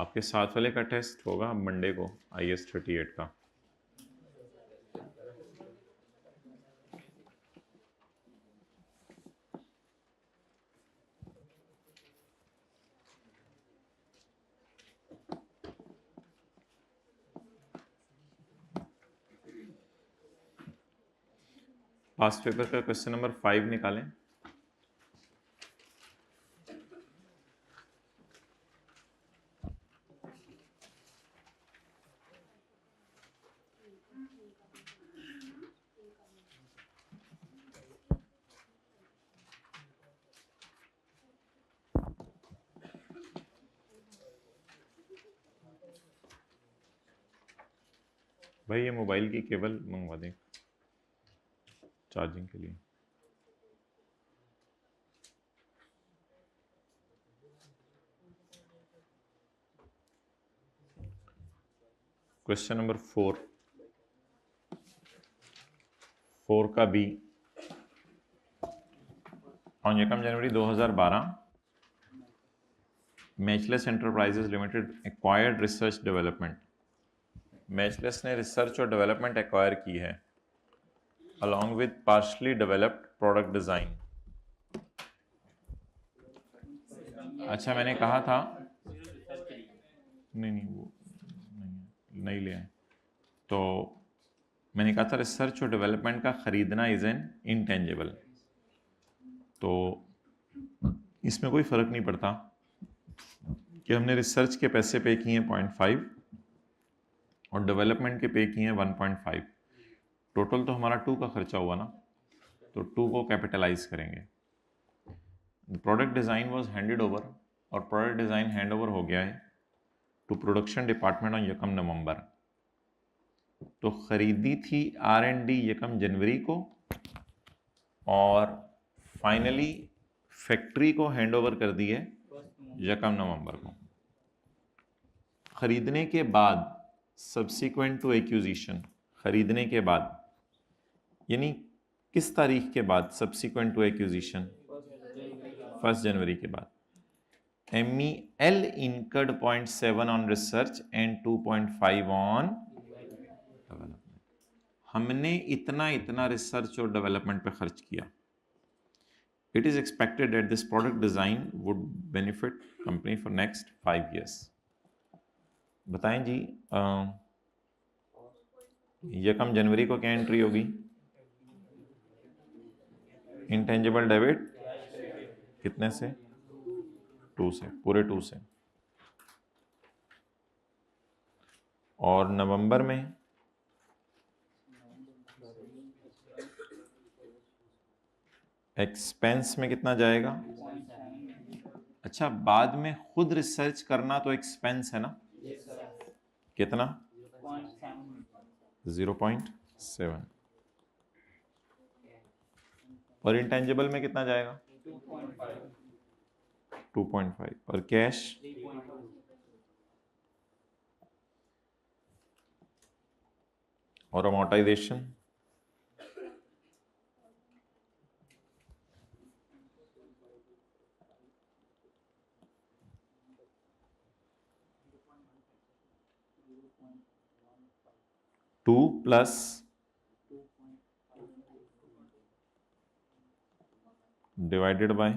आपके साथ वाले का टेस्ट होगा मंडे को, IS-38 का। पास्ट पेपर का क्वेश्चन नंबर 5 निकालें। भाई ये मोबाइल की केबल मंगवा दें चार्जिंग के लिए। क्वेश्चन नंबर 4 का बी। ऑन यकम जनवरी 2012 matchless enterprises limited acquired research development. Matchless ने रिसर्च और डेवलपमेंट एक्वायर की है along with partially developed product design. अच्छा मैंने कहा था नहीं वो नहीं लिया है। तो मैंने कहा था रिसर्च और डेवलपमेंट का खरीदना इज एन इनटेंजिबल, तो इसमें कोई फर्क नहीं पड़ता कि हमने रिसर्च के पैसे पे किए हैं 0.5 और डेवलपमेंट के पे किए हैं 1.5। टोटल तो हमारा 2 का खर्चा हुआ ना, तो 2 को कैपिटलाइज करेंगे। Product design was handed over और प्रोडक्ट डिज़ाइन हैंड ओवर हो गया है टू प्रोडक्शन डिपार्टमेंट ऑन यकम नवंबर। तो खरीदी थी R&D यकम जनवरी को और फाइनली फैक्ट्री को हैंड ओवर कर दी है यकम नवंबर को। खरीदने के बाद सब्सिक्वेंट टू एक्विजिशन, खरीदने के बाद यानी किस तारीख के बाद सब्सिक्वेंट टू एक्विजिशन? 1 जनवरी के बाद। MEL incurred 0.7 on research and 2.5 on development. हमने इतना रिसर्च और डेवलपमेंट पे खर्च किया। It is expected that this product design would benefit company for next 5 years। बताएं जी, यकम जनवरी को क्या एंट्री होगी? इंटेंजिबल डेबिट कितने से? 2 से, पूरे 2 से। और नवंबर में एक्सपेंस में कितना जाएगा? अच्छा बाद में खुद रिसर्च करना तो एक्सपेंस है ना? कितना? 0.7। और इंटेंजिबल में कितना जाएगा? 2.5। और कैश? और amortisation? Two plus divided by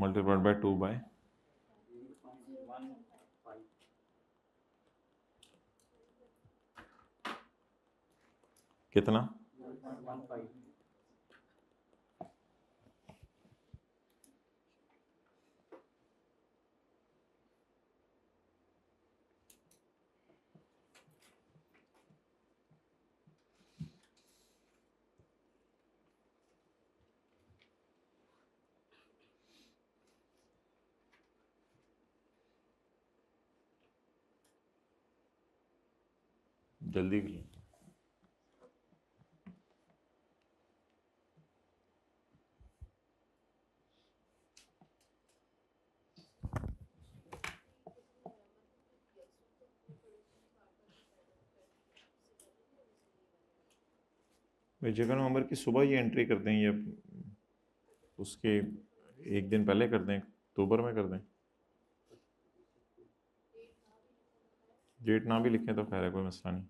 multiplied by 2 by कितना? जल्दी भी। जगह नवंबर की सुबह ये एंट्री कर दें या उसके एक दिन पहले कर दें, अक्टूबर में कर दें? डेट ना भी लिखें तो खैर है, कोई मसला नहीं।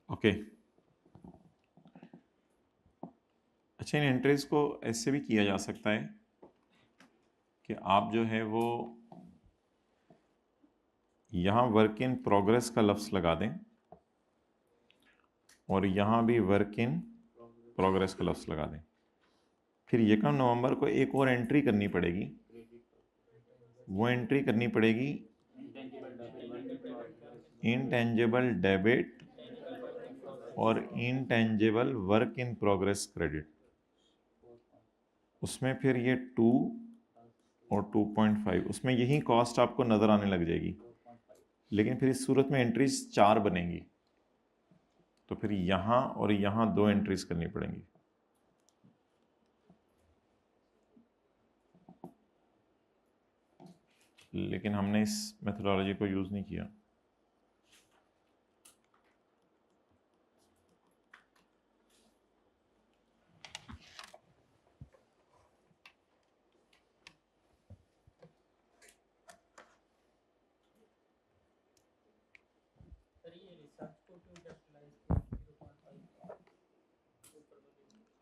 ओके, अच्छा, इन एंट्रीज को ऐसे भी किया जा सकता है कि आप जो है वो यहाँ वर्क इन प्रोग्रेस का लफ्ज़ लगा दें और यहाँ भी वर्क इन प्रोग्रेस का लफ्ज़ लगा दें। फिर 1 नवंबर को एक और एंट्री करनी पड़ेगी, वो एंट्री करनी पड़ेगी इंटेंजिबल डेबिट और intangible work in progress credit. उसमें फिर ये 2 और 2.5, उसमें यही कॉस्ट आपको नज़र आने लग जाएगी, लेकिन फिर इस सूरत में एंट्रीज 4 बनेंगी, तो फिर यहाँ और यहाँ 2 एंट्रीज करनी पड़ेंगी। लेकिन हमने इस मेथोडोलॉजी को यूज़ नहीं किया।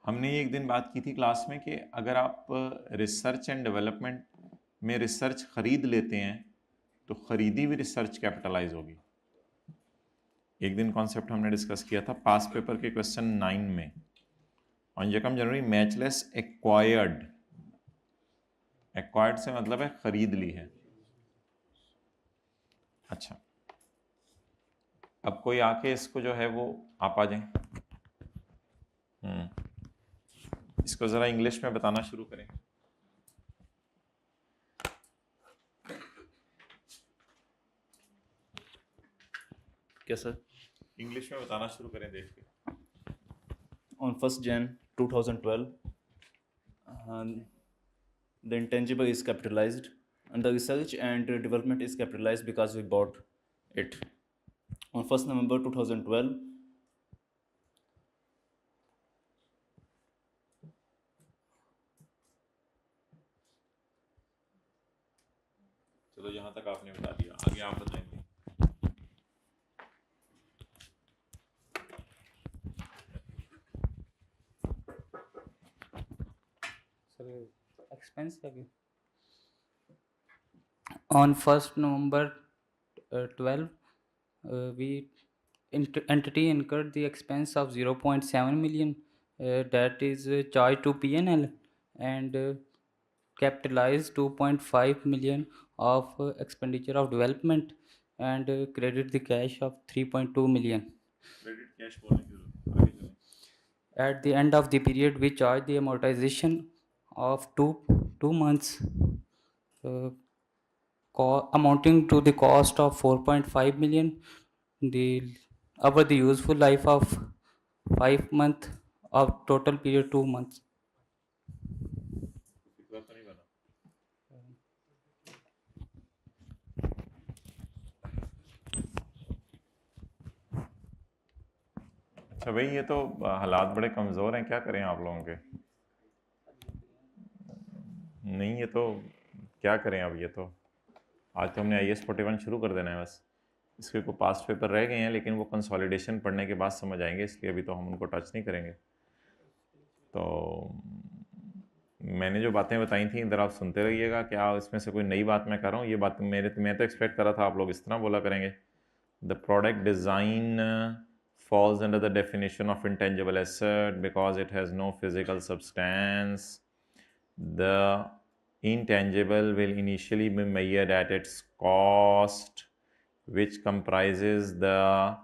हमने एक दिन बात की थी क्लास में कि अगर आप रिसर्च एंड डेवलपमेंट में रिसर्च खरीद लेते हैं तो खरीदी हुई रिसर्च कैपिटलाइज होगी। एक दिन कॉन्सेप्ट हमने डिस्कस किया था पास पेपर के क्वेश्चन 9 में, ऑन यकम जनवरी मैचलेस एक्वायर्ड, एक्वायर्ड से मतलब है खरीद ली है। अच्छा, अब कोई आके इसको जो है वो आप आ जाएं, इसको ज़रा इंग्लिश में बताना शुरू करें। क्या सर? इंग्लिश में बताना शुरू करें देख के। On 1st Jan 2012, the intangible is capitalized and the research and development is capitalized because we bought it. On 1st November 2012, चलो यहाँ तक आपने बता दिया, आगे आप बताएंगे। Expense again. On 1st November 12, entity incurred the expense of 0.7 million, that is charged to PNL, and capitalized 2.5 million of expenditure of development, and credit the cash of 3.2 million. Credit cash बोलने की जरूरत है, आगे चलें। At the end of the period, we charge the amortization of two months, amounting to the cost of 4.5 million, over the useful life of 5 months, of total period 2 months. फिक्रा तो नहीं बना। अच्छा भाई, ये तो हालात बड़े कमज़ोर हैं, क्या करें आप लोगों के? नहीं, ये तो क्या करें अब, ये तो आज तो हमने IAS 41 शुरू कर देना है बस। इसके को पास्ट पेपर रह गए हैं, लेकिन वो कंसोलिडेशन पढ़ने के बाद समझ आएंगे, इसलिए अभी तो हम उनको टच नहीं करेंगे। तो मैंने जो बातें बताई थी इधर आप सुनते रहिएगा, क्या इसमें से कोई नई बात मैं कर रहा हूँ? ये बात मैं तो एक्सपेक्ट कर रहा था आप लोग इस तरह बोला करेंगे। The product design falls under the definition of intangible asset because it has no physical substance. The intangible will initially be measured at its cost, which comprises the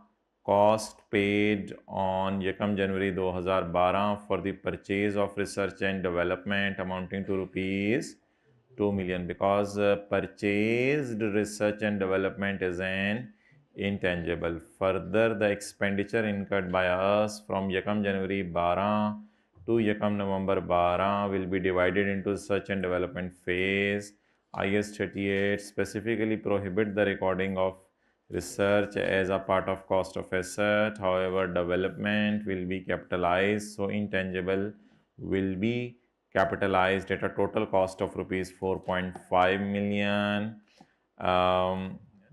cost paid on 1 January 2012 for the purchase of research and development amounting to rupees 2 million, because purchased research and development is an intangible. Further, the expenditure incurred by us from Yakam January 12 to Yakam November 12 will be divided into research and development phase. IS 38 specifically prohibit the recording of research as a part of cost of asset. However, development will be capitalized, so intangible will be capitalized at a total cost of rupees 4.5 million.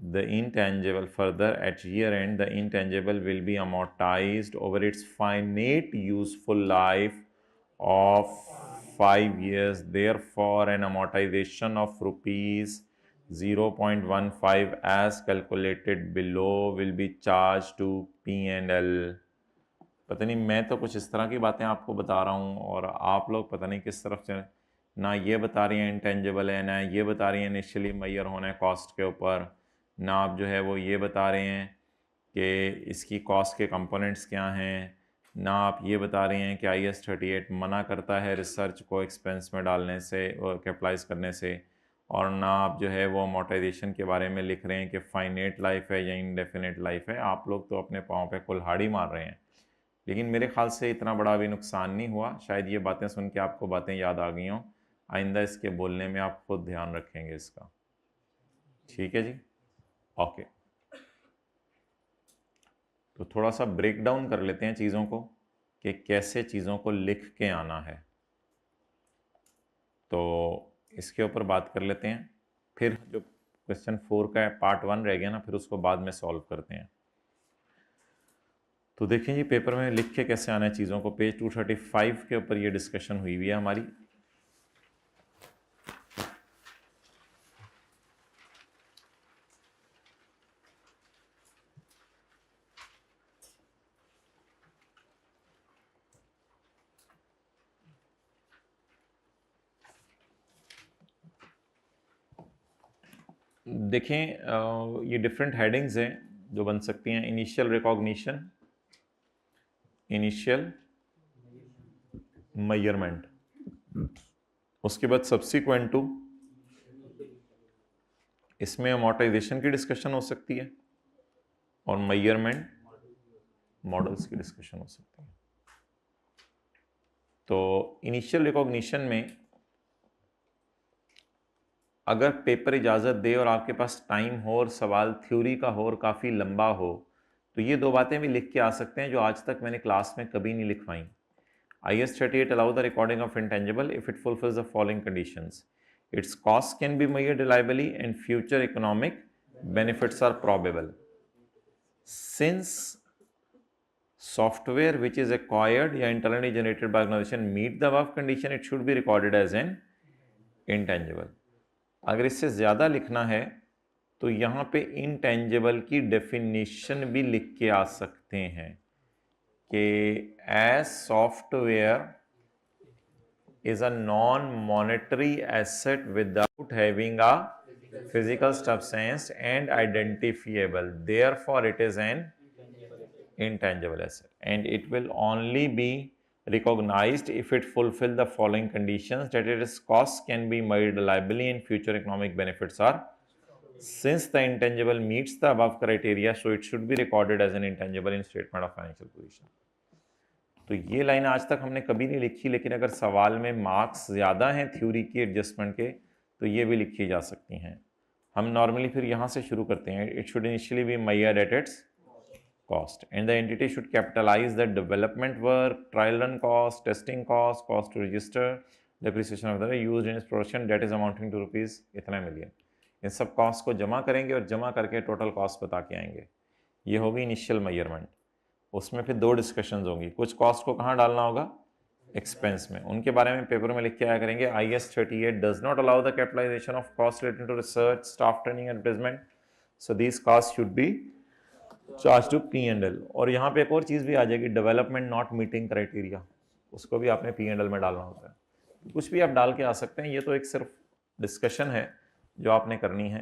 The intangible, further at year end, the intangible will be amortized over its finite useful life of 5 years. Therefore, an amortization of rupees 0.15 as calculated below will be charged to P&L. पता नहीं, मैं तो कुछ इस तरह की बातें आपको बता रहा हूँ और आप लोग पता नहीं किस तरफ से, ना ये बता रही हैं इंटेंजिबल है, ना ये बता रही हैं इनिशियली मैयर होना है कॉस्ट के ऊपर, ना आप जो है वो ये बता रहे हैं कि इसकी कॉस्ट के कंपोनेंट्स क्या हैं, ना आप ये बता रहे हैं कि IS 38 मना करता है रिसर्च को एक्सपेंस में डालने से और कैपिटलाइज करने से, और ना आप जो है वो अमोर्टाइजेशन के बारे में लिख रहे हैं कि फाइनेट लाइफ है या इंडेफिनेट लाइफ है। आप लोग तो अपने पाँव पे कुल्हाड़ी मार रहे हैं, लेकिन मेरे ख्याल से इतना बड़ा भी नुकसान नहीं हुआ। शायद ये बातें सुन के आपको बातें याद आ गई हों, आइंदा इसके बोलने में आप खुद ध्यान रखेंगे इसका। ठीक है जी, ओके। तो थोड़ा सा ब्रेक डाउन कर लेते हैं चीज़ों को कि कैसे चीज़ों को लिख के आना है, तो इसके ऊपर बात कर लेते हैं। फिर जो क्वेश्चन 4 का पार्ट 1 रह गया ना, फिर उसको बाद में सॉल्व करते हैं। तो देखें जी पेपर में लिख के कैसे आना है चीज़ों को। पेज 235 के ऊपर ये डिस्कशन हुई है हमारी। देखें ये डिफरेंट हेडिंग्स हैं जो बन सकती हैं। इनिशियल रिकॉग्निशन, इनिशियल मेजरमेंट, उसके बाद सब्सिक्वेंट टू, इसमें अमोर्टाइजेशन की डिस्कशन हो सकती है, और मेजरमेंट मॉडल्स की डिस्कशन हो सकती है। तो इनिशियल रिकॉग्निशन में अगर पेपर इजाज़त दे और आपके पास टाइम हो और सवाल थ्योरी का हो और काफ़ी लंबा हो, तो ये दो बातें भी लिख के आ सकते हैं जो आज तक मैंने क्लास में कभी नहीं लिखवाई। IS 38 allow the recording of intangible if it fulfills the following conditions. Its cost can be measured reliably and future economic benefits are probable. Since software which is acquired या internally generated by organization meet the above condition, it should be recorded as an intangible. अगर इससे ज़्यादा लिखना है तो यहाँ पे intangible की डेफिनेशन भी लिख के आ सकते हैं कि as software is a non monetary asset without having a physical substance and identifiable, therefore it is an intangible asset and it will only be recognized if it fulfill the following conditions, that its costs can be made reliably and future economic benefits are, since the intangible meets the above criteria, so it should be recorded as an intangible in statement of financial position. तो ये line आज तक हमने कभी नहीं लिखी, लेकिन अगर सवाल में मार्क्स ज़्यादा हैं थ्योरी की एडजस्टमेंट के तो ये भी लिखी जा सकती हैं। हम नॉर्मली फिर यहाँ से शुरू करते हैं। It should initially be measured at its cost and the entity should capitalize the development work, trial run cost, testing cost, cost to register, depreciation of the used in its production that is amounting to rupees इतना million. इन सब cost को जमा करेंगे और जमा करके total cost बता के आएंगे। ये होगी इनिशियल मेजरमेंट। उसमें फिर दो डिस्कशंस होंगी। कुछ कॉस्ट को कहाँ डालना होगा, एक्सपेंस में, उनके बारे में पेपर में लिख के आया करेंगे। IS 38 does not allow the capitalization of costs related to research, staff training, advertisement, so these costs should be charge to P&L। और यहाँ पे एक और चीज़ भी आ जाएगी, डेवलपमेंट नॉट मीटिंग क्राइटेरिया, उसको भी आपने P&L में डालना होता है। कुछ भी आप डाल के आ सकते हैं, ये तो एक सिर्फ डिस्कशन है जो आपने करनी है।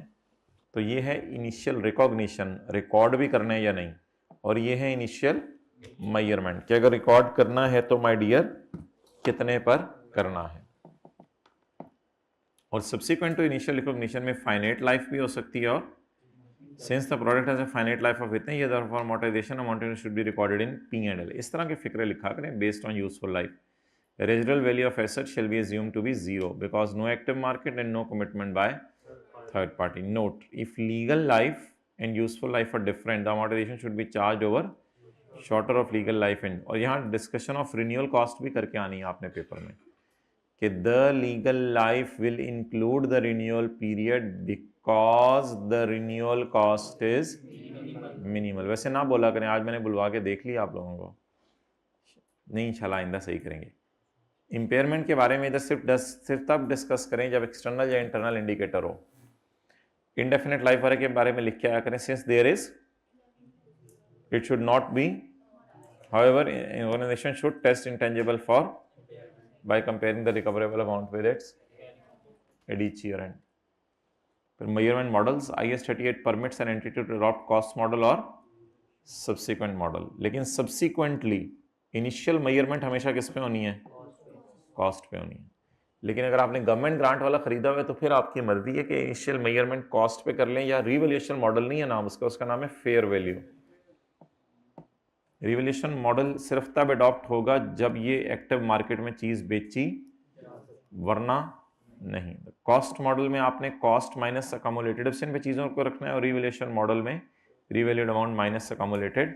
तो ये है इनिशियल रिकॉग्निशन, रिकॉर्ड भी करना है या नहीं, और ये है इनिशियल मेजरमेंट कि अगर रिकॉर्ड करना है तो माय डियर कितने पर करना है। और सब्सिक्वेंट टू इनिशियल रिकॉग्निशन में फाइनेट लाइफ भी हो सकती है और since the product has a finite life of इतने ये for amortisation amount should be recorded in P&L। इस तरह के फिक्रे लिखा करें based on useful life. Residual value of asset shall be assumed to be 0 because no active market and no commitment by third party. Note, if legal life and useful life are different, the amortization should be charged over shorter of legal life end। और यहाँ discussion of renewal cost भी करके आनी है आपने paper में कि the legal life will include the renewal period because the renewal cost is minimal. वैसे ना बोला करें, आज मैंने बुलवा के देख लिया आप लोगों को, नहीं इंशाल्लाह आइंदा सही करेंगे। इम्पेयरमेंट के बारे में इधर सिर्फ तब डिस्कस करें जब एक्सटर्नल या इंटरनल इंडिकेटर हो। इंडेफिनेट लाइफ वाले के बारे में लिख के आया करें since there is, it should not be, however organization should test intangible for by comparing the recoverable amount with its at each year end। फिर measurement models, IS 38 permits an entity to adopt cost model और subsequent model, लेकिन subsequently initial measurement हमेशा किस पे होनी है? Cost पे होनी है। लेकिन अगर आपने गवर्नमेंट ग्रांट वाला खरीदा हुआ है तो फिर आपकी मर्जी है कि इनिशियल मेजरमेंट कॉस्ट पे कर लें या रिवैल्यूएशन मॉडल नहीं है नाम उसका, उसका नाम है फेयर वैल्यू। रिवैल्यूएशन मॉडल सिर्फ तब अडॉप्ट होगा जब ये एक्टिव मार्केट में चीज बेची, वरना नहीं। कॉस्ट मॉडल में आपने कॉस्ट माइनस अकोमोलेटेड पे चीजों को रखना है और रिवैल्यूएशन मॉडल में रिवैल्यूड अमाउंट माइनस अकोमोलेटेड।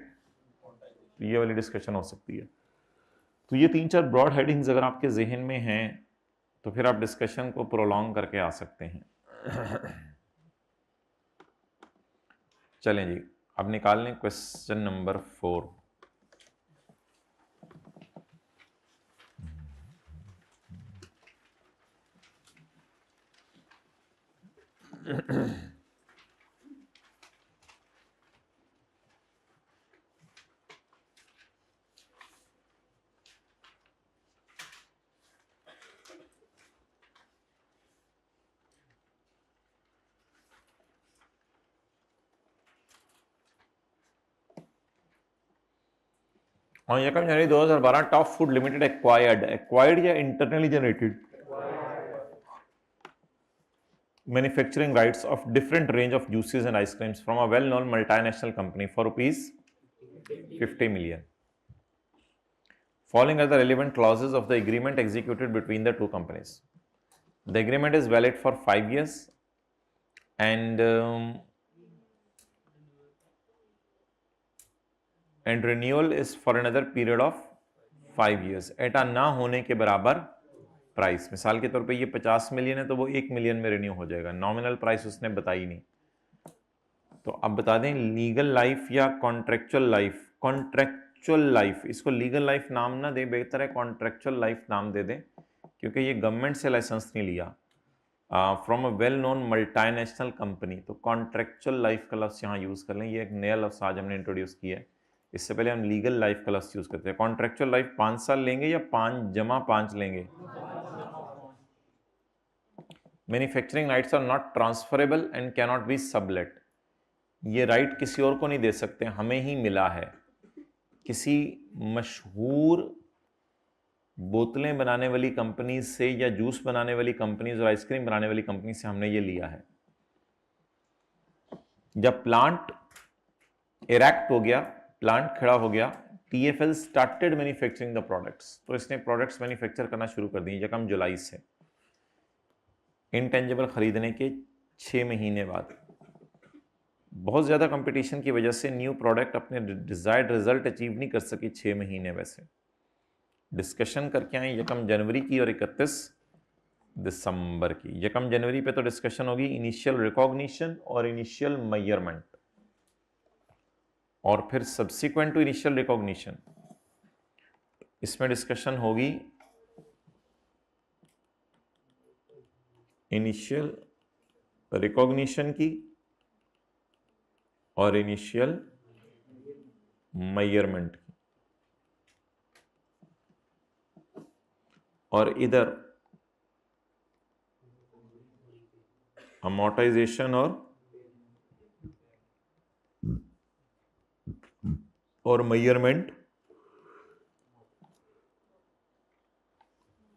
ये वाली डिस्कशन हो सकती है। तो ये 3-4 ब्रॉड हेडिंग्स अगर आपके जहन में हैं तो फिर आप डिस्कशन को प्रोलॉन्ग करके आ सकते हैं। चलें जी, अब निकाल लें क्वेश्चन नंबर 4। और यकम जनवरी 2012 टॉप फूड लिमिटेड एक्वायर्ड या internally generated manufacturing rights of different range of juices and ice creams from a well known multinational company for ₹50 million, falling under the relevant clauses of the agreement executed between the two companies. The agreement is valid for 5 years and renewal is for another period of 5 years at a ना होने के बराबर price. मिसाल के तौर पे ये 50 million है तो वो 1 मिलियन में रिन्यू हो जाएगा। नॉमिनल प्राइस उसने बताई नहीं। तो अब बता दें लीगल लाइफ या कॉन्ट्रेक्चुअल लाइफ। कॉन्ट्रेक्चुअल लाइफ, इसको लीगल लाइफ नाम ना दे, बेहतर है कॉन्ट्रेक्चुअल लाइफ नाम दे दें, क्योंकि ये गवर्नमेंट से लाइसेंस नहीं लिया, from a well known multinational company. तो कॉन्ट्रेक्चुअल लाइफ का लफ्ज़ यहाँ यूज़ कर लें। ये एक नया लफ्ज़ आज हमने इंट्रोड्यूस किया है। इससे पहले हम लीगल लाइफ का लफ्ज़ यूज़ करते हैं। कॉन्ट्रेक्चुअल लाइफ 5 साल लेंगे या 5+5 लेंगे? Manufacturing rights are not transferable and cannot be sublet. ये राइट किसी और को नहीं दे सकते, हमें ही मिला है। किसी मशहूर बोतलें बनाने वाली कंपनी से या जूस बनाने वाली कंपनीज और आइसक्रीम बनाने वाली कंपनी से हमने ये लिया है। जब प्लांट इरेक्ट हो गया, प्लांट खड़ा हो गया, TFL started manufacturing the products, तो इसने प्रोडक्ट्स मैन्युफैक्चर करना शुरू कर दिए यकम जुलाई से। इंटेंजिबल खरीदने के 6 महीने बाद बहुत ज़्यादा कंपटीशन की वजह से न्यू प्रोडक्ट अपने डिजायर्ड रिजल्ट अचीव नहीं कर सकी 6 महीने। वैसे डिस्कशन करके आए यकम जनवरी की और 31 दिसंबर की। यकम जनवरी पे तो डिस्कशन होगी इनिशियल रिकॉग्निशन और इनिशियल मेजरमेंट, और फिर सब्सिक्वेंट टू इनिशियल रिकॉग्निशन इसमें डिस्कशन होगी इनिशियल रिकॉग्निशन की और इनिशियल मेजरमेंट की, और इधर अमोर्टाइजेशन और मेजरमेंट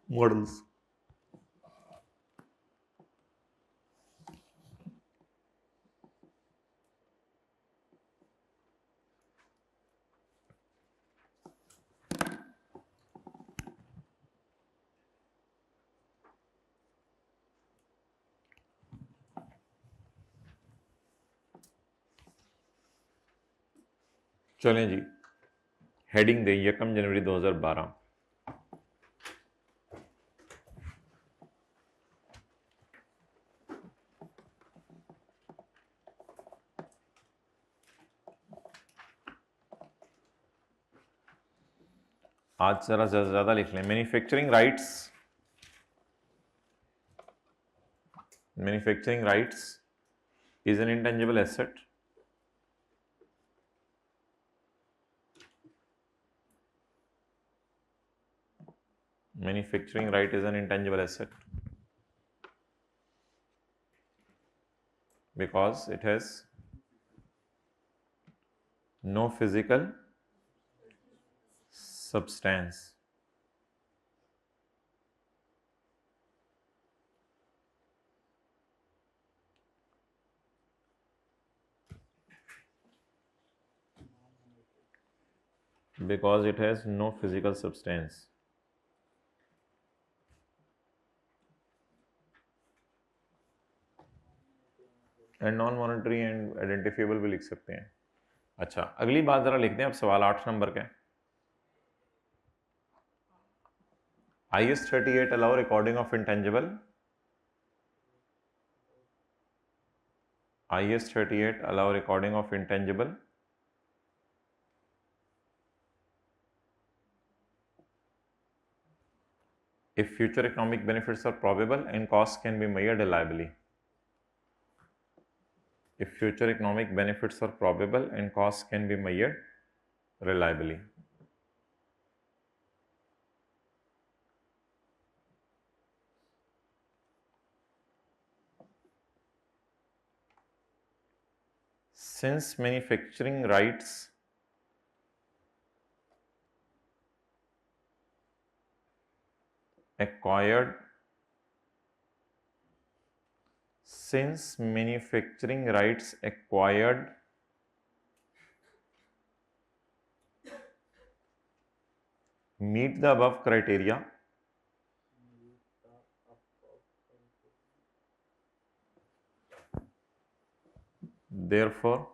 मॉडल्स। चलें जी, हेडिंग दें 1 जनवरी 2012। आज जरा ज़्यादा लिख लें। Manufacturing rights is an intangible asset manufacturing right is an intangible asset because it has no physical substance. Because it has no physical substance. And non monetary and identifiable भी लिख सकते हैं। अच्छा, अगली बात जरा लिखते हैं अब सवाल 8 नंबर का। IS 38 allow recording of intangible. IS 38 allow recording of intangible if future economic benefits are probable and costs can be measured reliably. If future economic benefits are probable and costs can be measured reliably. Since manufacturing rights acquired meet the above criteria, therefore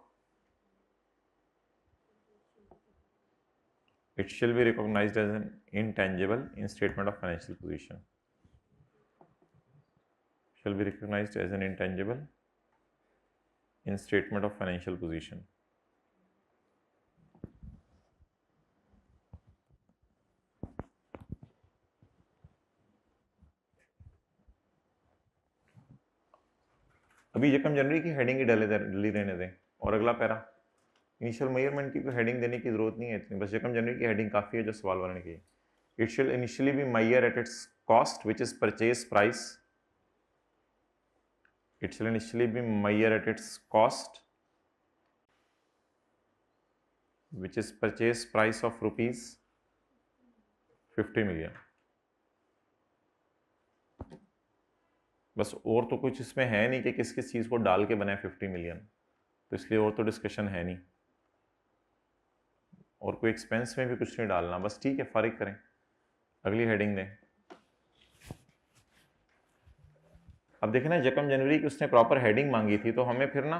it shall be recognized as an intangible in statement of financial position. Shall be recognized as an intangible in statement of financial position. अभी 1 जनवरी की heading ही डली रहने दें और अगला para initial measurement की कोई heading देने की जरूरत नहीं है इतनी, बस 1 जनवरी की हेडिंग काफ़ी है जो सवाल बनने की। It shall initially be measured at its cost which is purchase price. It shall initially be measured at its cost which is purchase price of rupees 50 million. बस और तो कुछ इसमें है नहीं कि किस किस चीज़ को डाल के बना है 50 मिलियन, तो इसलिए और तो डिस्कशन है नहीं और कोई एक्सपेंस में भी कुछ नहीं डालना, बस ठीक है फारिग करें। अगली हेडिंग दें। अब देखें ना 1 जनवरी की उसने प्रॉपर हेडिंग मांगी थी तो हमें फिर ना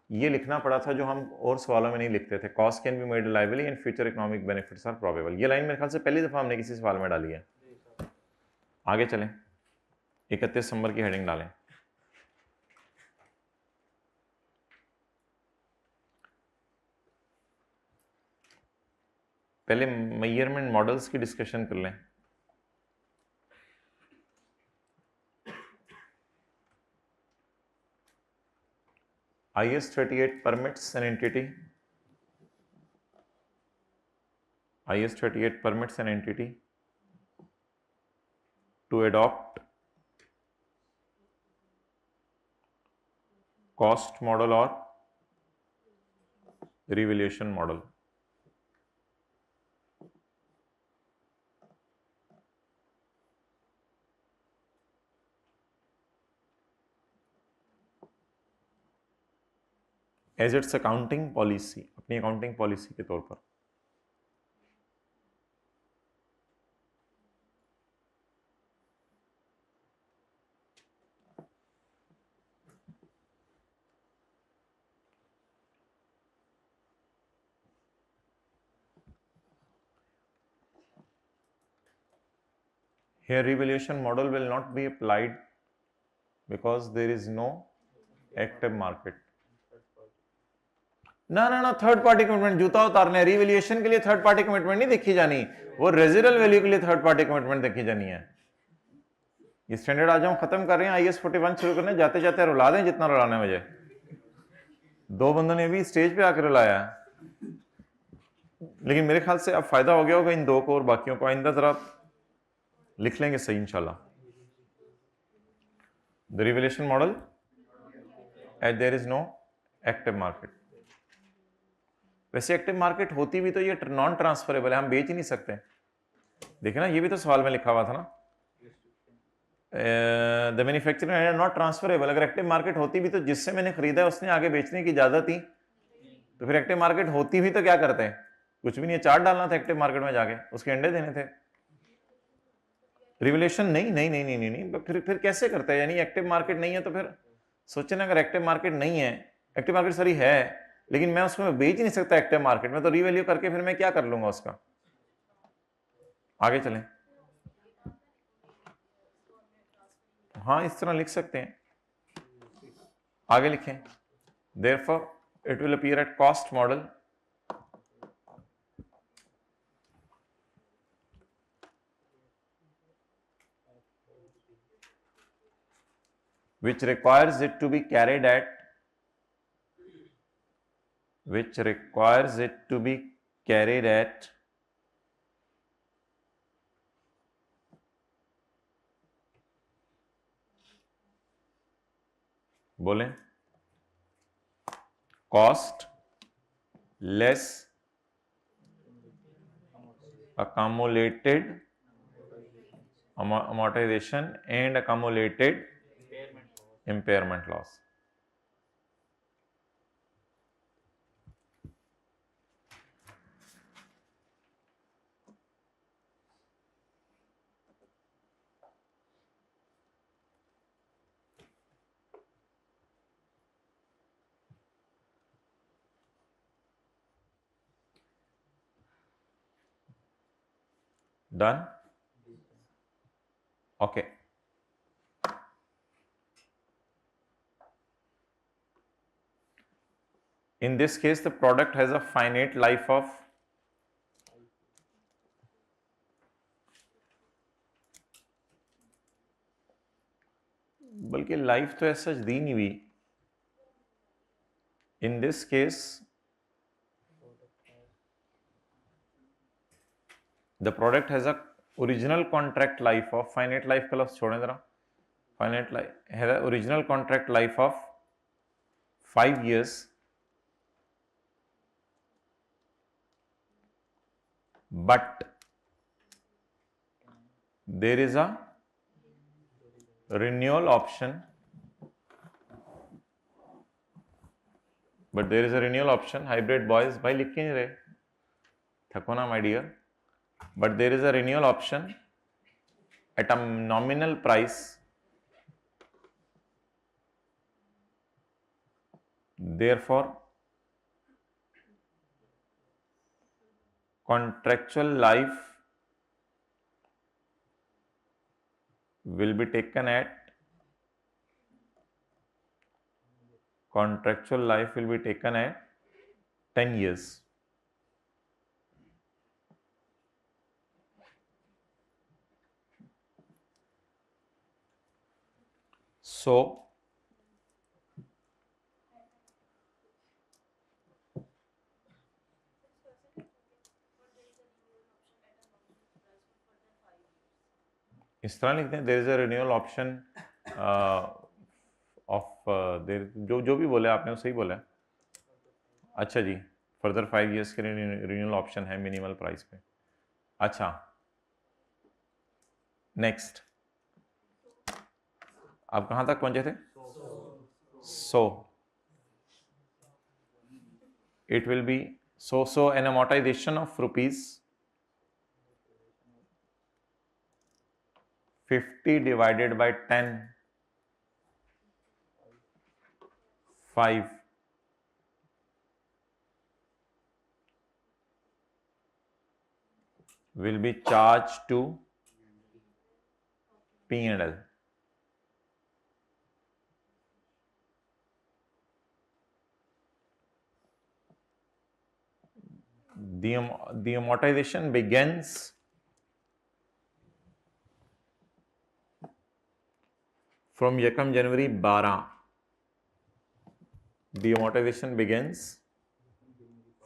ये लिखना पड़ा था जो हम और सवालों में नहीं लिखते थे। Cost can be made reliably and future economic benefits are probable. ये लाइन मेरे ख्याल से पहली दफ़ा हमने किसी सवाल में डाली है। आगे चलें, 31 दिसंबर की हेडिंग डालें। पहले मेजरमेंट मॉडल्स की डिस्कशन कर लें। IS 38 permits an entity. IS 38 permits an entity to adopt cost model or revaluation model. As its accounting policy, अपनी अकाउंटिंग पॉलिसी के तौर पर। here revaluation model will not be applied because there is no active market. ना ना ना, third party commitment जूता उतारने, revaluation के लिए थर्ड पार्टी कमिटमेंट नहीं देखी जानी, वो रेजिडुअल वैल्यू के लिए थर्ड पार्टी कमिटमेंट देखी जानी है। ये स्टैंडर्ड आज हम खत्म कर रहे हैं, IAS 41 शुरू करने, जाते जाते रुला दें जितना रुलाना है मुझे। दो बंदों ने भी स्टेज पे आकर रुलाया, लेकिन मेरे ख्याल से अब फायदा हो गया होगा इन दो को, और बाकियों को आइंदा जरा लिख लेंगे सही इंशाल्लाह। The revaluation model at there is no active market. वैसे एक्टिव मार्केट होती भी तो ये नॉन ट्रांसफरेबल है, हम बेच ही नहीं सकते। देखिए ना, ये भी तो सवाल में लिखा हुआ था ना, द मैन्युफैक्चरिंग नॉट ट्रांसफरेबल। अगर एक्टिव मार्केट होती भी तो जिससे मैंने खरीदा है उसने आगे बेचने की इजाजत थी, तो फिर एक्टिव मार्केट होती भी तो क्या करते हैं, कुछ भी नहीं, चार्ट डालना था एक्टिव मार्केट में जाके, उसके अंडे देने थे। रिवैल्यूएशन नहीं नहीं नहीं नहीं नहीं, नहीं। फिर कैसे करते हैं, यानी एक्टिव मार्केट नहीं है तो फिर सोचे ना, अगर एक्टिव मार्केट नहीं है, एक्टिव मार्केट सॉरी है, लेकिन मैं उसको बेच ही नहीं सकता एक्टिव मार्केट में, तो रिवैल्यू करके फिर मैं क्या कर लूंगा उसका। आगे चलें, हाँ इस तरह लिख सकते हैं, आगे लिखें। Therefore it will appear at cost model which requires it to be carried at बोलें, cost less accumulated amortization and accumulated impairment loss। Done? Okay. In this case, the product has a finite life of बल्कि life तो ऐसा दी नहीं हुई। In this case the product has a original contract life of, finite life का लफ्ज छोड़ें जरा, finite life has a original contract life of 5 years, but there is a renewal option, hybrid boys भाई लिख के नहीं रहे, थको ना my dear, but there is a renewal option at a nominal price, therefore contractual life will be taken at 10 years। So इस तरह लिखते हैं, there is a renewal option of there, जो भी बोले आपने वो सही बोला है। अच्छा जी, फर्दर 5 years के लिए रिन्यूअल ऑप्शन है मिनिमल प्राइस पे। अच्छा नेक्स्ट, आप कहाँ तक पहुंचे थे? So it will be so an amortization of rupees 50 divided by 10, 5 will be charged to P&L. The amortization begins from Yakam January 12. The amortization begins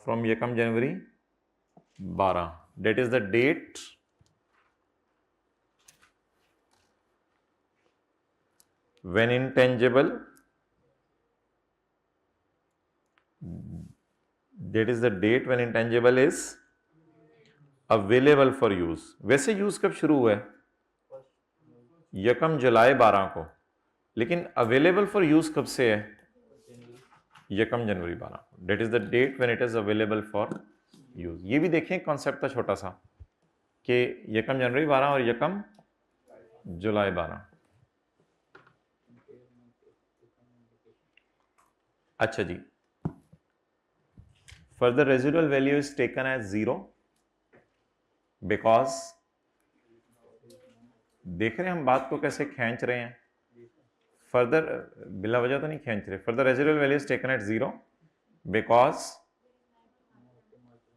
from Yakam January 12. That is the date when intangible, that is the date when intangible is available for use. वैसे use कब शुरू हुआ है? यकम जुलाई 12 को, लेकिन available for use कब से है? यकम जनवरी 12 को. Date is the date when it is available for use. ये भी देखें कॉन्सेप्ट था छोटा सा कि यकम जनवरी 12 और यकम जुलाई 12. अच्छा जी, further residual value is taken as 0 because, देख रहे हैं हम बात को कैसे खींच रहे हैं? फर्दर बिला वजह तो नहीं खींच रहे. Further residual value is taken at 0 because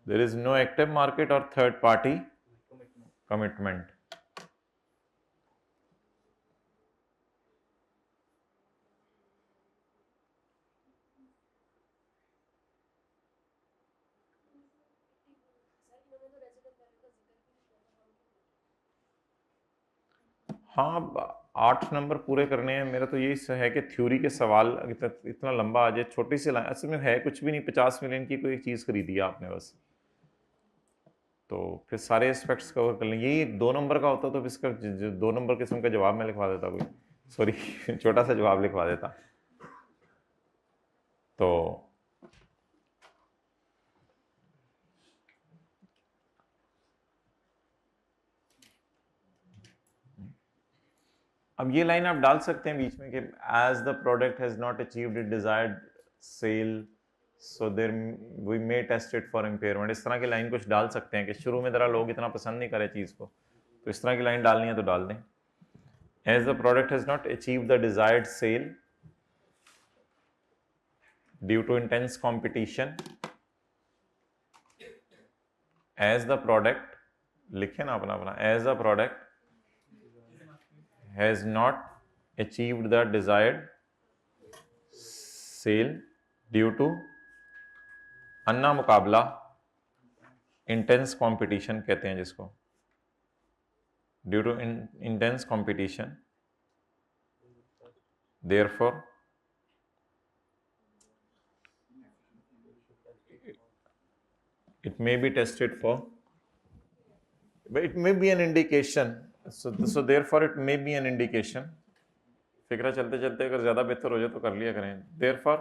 there is no active market और थर्ड पार्टी कमिटमेंट. हाँ, 8 नंबर पूरे करने हैं. मेरा तो यही है कि थ्योरी के सवाल इतना लंबा आ जाए. छोटी सी लाइन असल में है कुछ भी नहीं. 50 मिलियन की कोई चीज़ खरीदी है आपने बस, तो फिर सारे एस्पेक्ट्स कवर कर लेंगे. यही 2 नंबर का होता तो इसका 2 नंबर किस्म का जवाब मैं लिखवा देता, कोई सॉरी छोटा सा जवाब लिखवा देता. तो अब ये लाइन आप डाल सकते हैं बीच में कि as the product has not achieved it desired sale so there we may test it for impairment. इस तरह की लाइन कुछ डाल सकते हैं कि शुरू में जरा लोग इतना पसंद नहीं करे चीज़ को, तो इस तरह की लाइन डालनी है तो डाल दें. As the product has not achieved the desired sale due to intense competition. As the product लिखे ना अपना as the product has not achieved the desired sale due to अन्ना मुकाबला, intense competition कहते हैं जिसको, due to intense competition. Therefore it may be tested for, but it may be an indication. So therefore it may be an indication. फिक्रा चलते चलते अगर ज़्यादा बेहतर हो जाए तो कर लिया करें. Therefore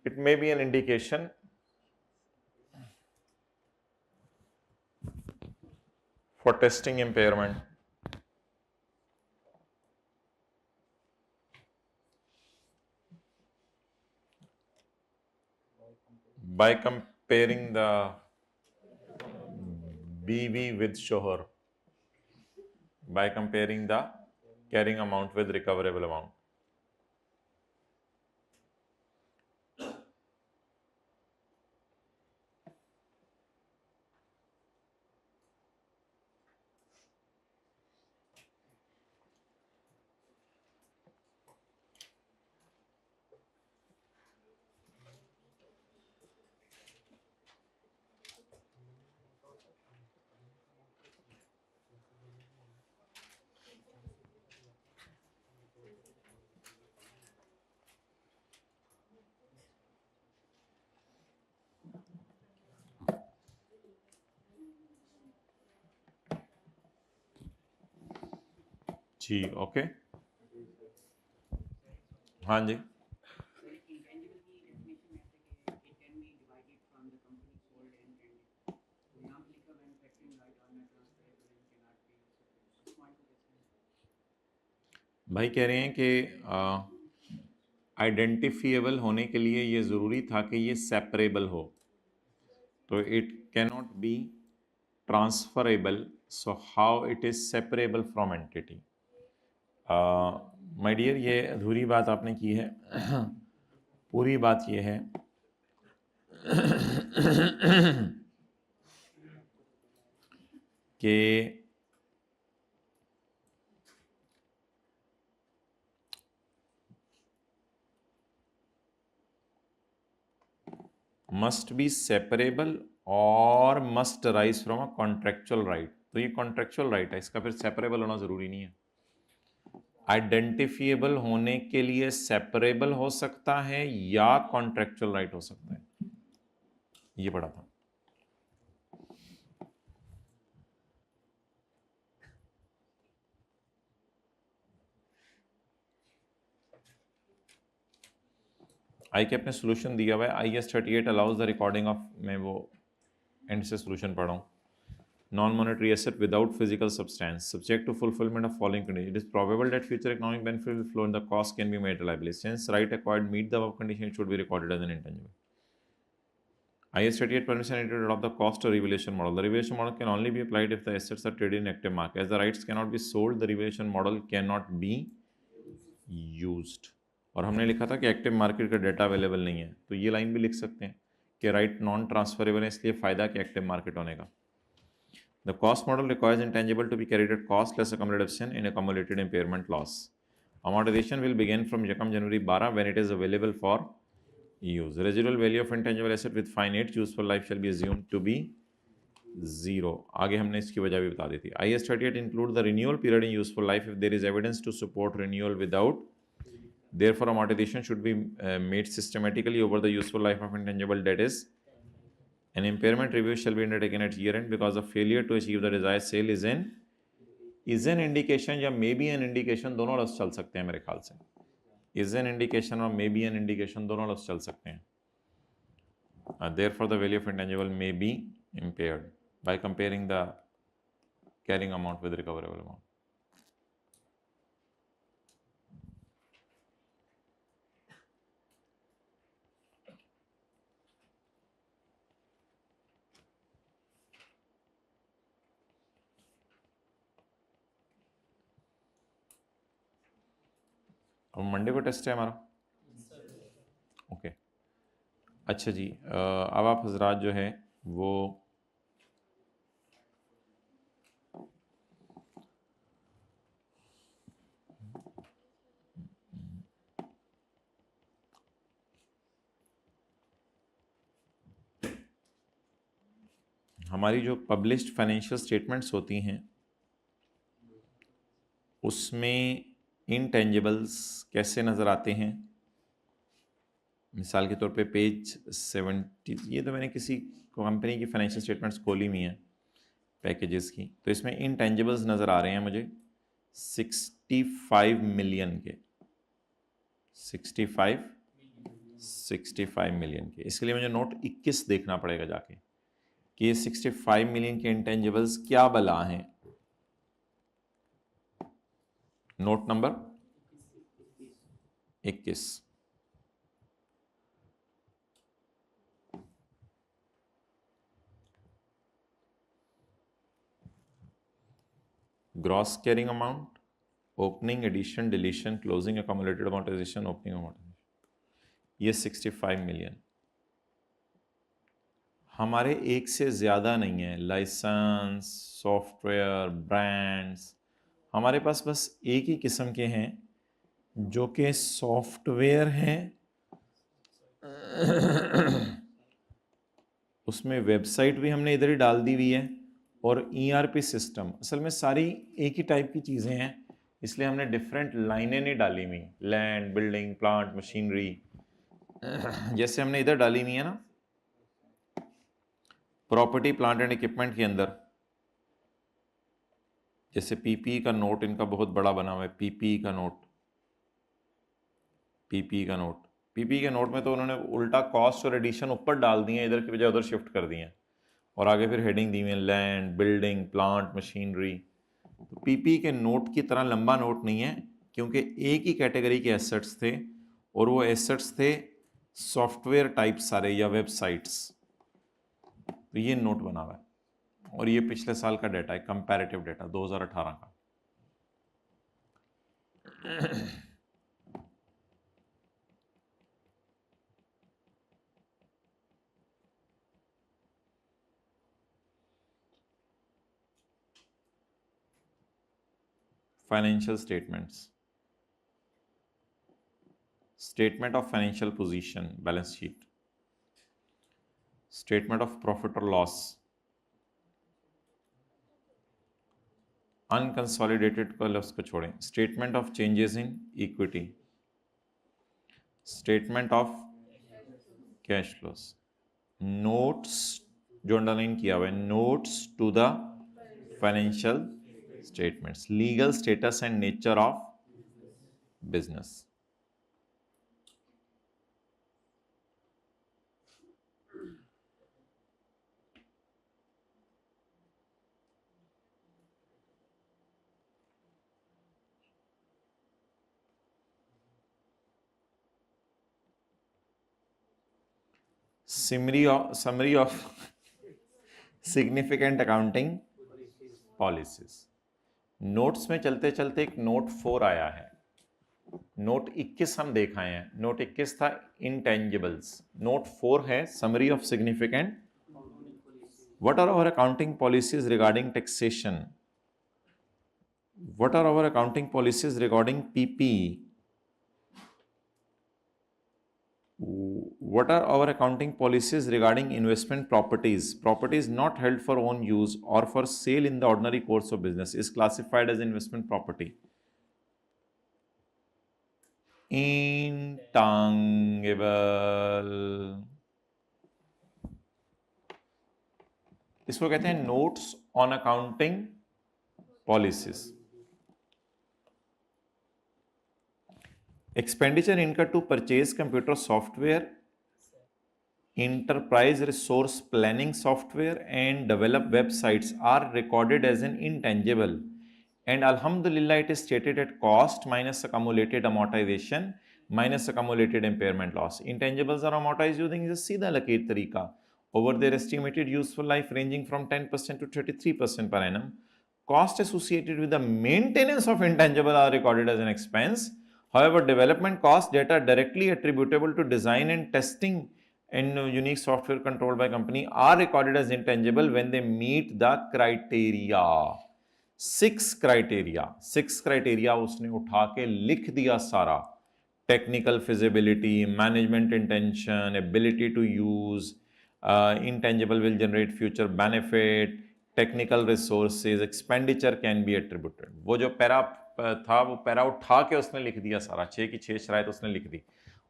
it may be an indication for testing impairment. By comparing the BV with Shohar. By comparing the carrying amount with recoverable amount. जी ओके. हाँ जी, भाई कह रहे हैं कि आइडेंटिफिएबल होने के लिए ये ज़रूरी था कि ये सेपरेबल हो, तो it cannot be transferable. So how it is separable from entity? My dear, ये अधूरी बात आपने की है। पूरी बात ये है कि मस्ट बी सेपरेबल और must rise from a contractual right. तो ये कॉन्ट्रेक्चुअल राइट है, इसका फिर सेपरेबल होना जरूरी नहीं है। आइडेंटिफिएबल होने के लिए सेपरेबल हो सकता है या कॉन्ट्रेक्चुअल राइट हो सकता है, ये पढ़ा था। आई कैप ने सोल्यूशन दिया हुआ है। IS-38 allows the recording of, मैं वो एंड से सोल्यूशन पढ़ा हूँ। Non monetary asset without physical substance subject to fulfilment of following condition, it is probable that future economic benefit will flow in the cost can be made reliably, since right acquired meet the above condition it should be recorded as an intangible. IS-38 permission it to adopt the cost or revaluation model. The revaluation model can only be applied if the assets are traded in active market. As the rights cannot be sold, the revaluation model cannot be used. और हमने लिखा था कि active market का data available नहीं है, तो ये लाइन भी लिख सकते हैं कि राइट नॉन ट्रांसफरेबल है, इसलिए फ़ायदा कि एक्टिव मार्केट होने का। The cost model requires intangible to be carried at cost less accumulation in accumulated impairment loss. Amortization will begin from January 12 when it is available for use. Residual value of intangible asset with finite useful life shall be assumed to be 0. आगे हमने इसकी वजह भी बता दी थी। IS-38 include the renewal period in useful life if there is evidence to support renewal without. Therefore, amortization should be made systematically over the useful life of intangible. That is, an impairment review shall be undertaken at year end because the failure to achieve the desired sale is an indication या may be an indication, दोनों लफ्ज़ चल सकते हैं मेरे ख्याल से। is an indication और may be an indication दोनों लफ्ज़ चल सकते हैं। Therefore, the value of intangible may be impaired by comparing the carrying amount with recoverable amount. अब मंडे को टेस्ट है हमारा, ओके। अच्छा जी, अब आप हजरात जो है वो हमारी जो पब्लिश्ड फाइनेंशियल स्टेटमेंट्स होती हैं उसमें इंटेंजिबल्स कैसे नज़र आते हैं। मिसाल के तौर पे पेज 70, ये तो मैंने किसी कंपनी की फाइनेंशियल स्टेटमेंट्स खोली हुई हैं पैकेजेस की, तो इसमें इंटेंजिबल्स नज़र आ रहे हैं मुझे 65 मिलियन के, 65 मिलियन के। इसके लिए मुझे नोट 21 देखना पड़ेगा जाके कि ये 65 मिलियन के इंटेंजिबल्स क्या बला हैं। Note number 21। Gross carrying amount, opening, addition, deletion, closing, accommodated amortization, opening amortization, ये 65 मिलियन हमारे एक से ज़्यादा नहीं है। लाइसेंस, सॉफ्टवेयर, ब्रांड्स, हमारे पास बस एक ही किस्म के हैं जो कि सॉफ्टवेयर हैं, उसमें वेबसाइट भी हमने इधर ही डाल दी हुई है, और ERP सिस्टम। असल में सारी एक ही टाइप की चीज़ें हैं, इसलिए हमने डिफरेंट लाइनें नहीं डाली हुई। लैंड, बिल्डिंग, प्लांट, मशीनरी, जैसे हमने इधर डाली हुई है ना प्रॉपर्टी, प्लांट एंड इक्विपमेंट के अंदर, जैसे PPE का नोट इनका बहुत बड़ा बना हुआ है। PPE का नोट, PPE का नोट, PPE के नोट में तो उन्होंने उल्टा कॉस्ट और एडिशन ऊपर डाल दिए हैं, इधर की बजाय उधर शिफ्ट कर दिए हैं, और आगे फिर हेडिंग दी हुई है लैंड, बिल्डिंग, प्लांट, मशीनरी। तो PPE के नोट की तरह लंबा नोट नहीं है, क्योंकि एक ही कैटेगरी के एसेट्स थे, और वो एसेट्स थे सॉफ्टवेयर टाइप सारे या वेबसाइट्स। तो ये नोट बना हुआ है, और ये पिछले साल का डाटा है, कंपैरेटिव डाटा 2018 का। financial statements, statement of financial position, balance sheet, statement of profit or loss, unconsolidated को उसको छोड़ें, statement of changes in equity, statement of cash flows, notes जो अंडरलाइन किया हुआ है, notes to the financial statements, legal status and nature of business. summary of significant accounting policies. Notes में चलते चलते एक नोट 4 आया है, नोट 21 हम देख आए हैं. नोट 21 था इंटेंजिबल्स, नोट 4 है summary of significant. What are our accounting policies regarding taxation, what are our accounting policies regarding PP, what are our accounting policies regarding investment properties not held for own use or for sale in the ordinary course of business is classified as investment property. Intangible, इसको कहते हैं notes on accounting policies. Expenditure incurred to purchase computer software, enterprise resource planning software and develop websites are recorded as an intangible, and alhamdulillah it is stated at cost minus accumulated amortization minus accumulated impairment loss. Intangibles are amortized using the सीधा लकीर तरीका over their estimated useful life ranging from 10% to 33% per annum. Cost associated with the maintenance of intangible are recorded as an expense. However, development costs that are directly attributable to design and testing and unique software controlled by company are recorded as intangible when they meet the criteria. 6 criteria उसने उठा के लिख दिया सारा. Technical feasibility, management intention, ability to use, intangible will generate future benefit, technical resources, expenditure can be attributed. वो जो para था वो पैरा उठा के उसने लिख दिया सारा, 6 की 6 शराइत उसने लिख दी.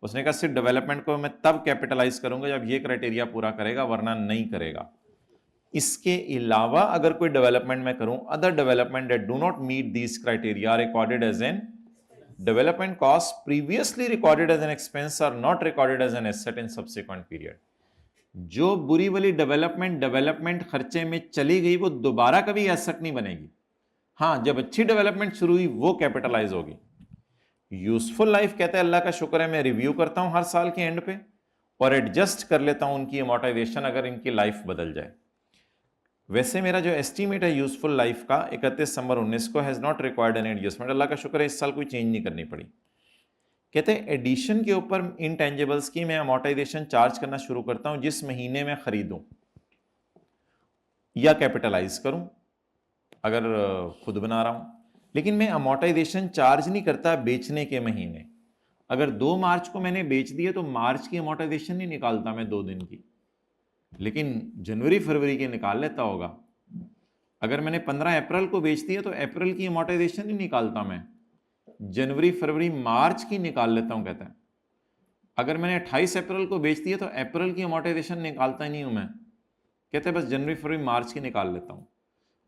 उसने कहा सिर्फ डेवलपमेंट को मैं तब कैपिटलाइज करूंगा जब ये क्राइटेरिया पूरा करेगा, वरना नहीं करेगा. इसके अलावा अगर कोई डेवलपमेंट मैं करूं, other development that do not meet these criteria are recorded as an development cost previously recorded as an expense are not recorded as an asset in subsequent period. जो बुरी वाली डेवलपमेंट खर्चे में चली गई वो दोबारा कभी एसेट नहीं बनेगी. हाँ, जब अच्छी डेवलपमेंट शुरू हुई वो कैपिटलाइज होगी. यूजफुल लाइफ कहते हैं अल्लाह का शुक्र है मैं रिव्यू करता हूं हर साल के एंड पे और एडजस्ट कर लेता हूं उनकी अमोर्टाइजेशन अगर इनकी लाइफ बदल जाए. वैसे मेरा जो एस्टीमेट है यूजफुल लाइफ का 31 दिसंबर 19 को has not required any adjustment. Allah का शुक्र है इस साल कोई चेंज नहीं करनी पड़ी. कहते हैं एडिशन के ऊपर इनटेंजिबल्स की मैं अमोर्टाइजेशन चार्ज करना शुरू करता हूं जिस महीने में खरीदूं या कैपिटलाइज करूं अगर खुद बना रहा हूं. लेकिन मैं अमोर्टाइजेशन चार्ज नहीं करता बेचने के महीने. अगर 2 मार्च को मैंने बेच दिया तो मार्च की अमोर्टाइजेशन नहीं निकालता मैं 2 दिन की, लेकिन जनवरी फरवरी की निकाल लेता होगा. अगर मैंने 15 अप्रैल को बेच दिया तो अप्रैल की अमोर्टाइजेशन नहीं निकालता मैं, जनवरी फरवरी मार्च की निकाल लेता हूं. कहता है अगर मैंने 28 अप्रैल को बेच दिया तो अप्रैल की अमोर्टाइजेशन निकालता ही नहीं हूं मैं. कहते हैं बस जनवरी फरवरी मार्च की निकाल लेता हूं.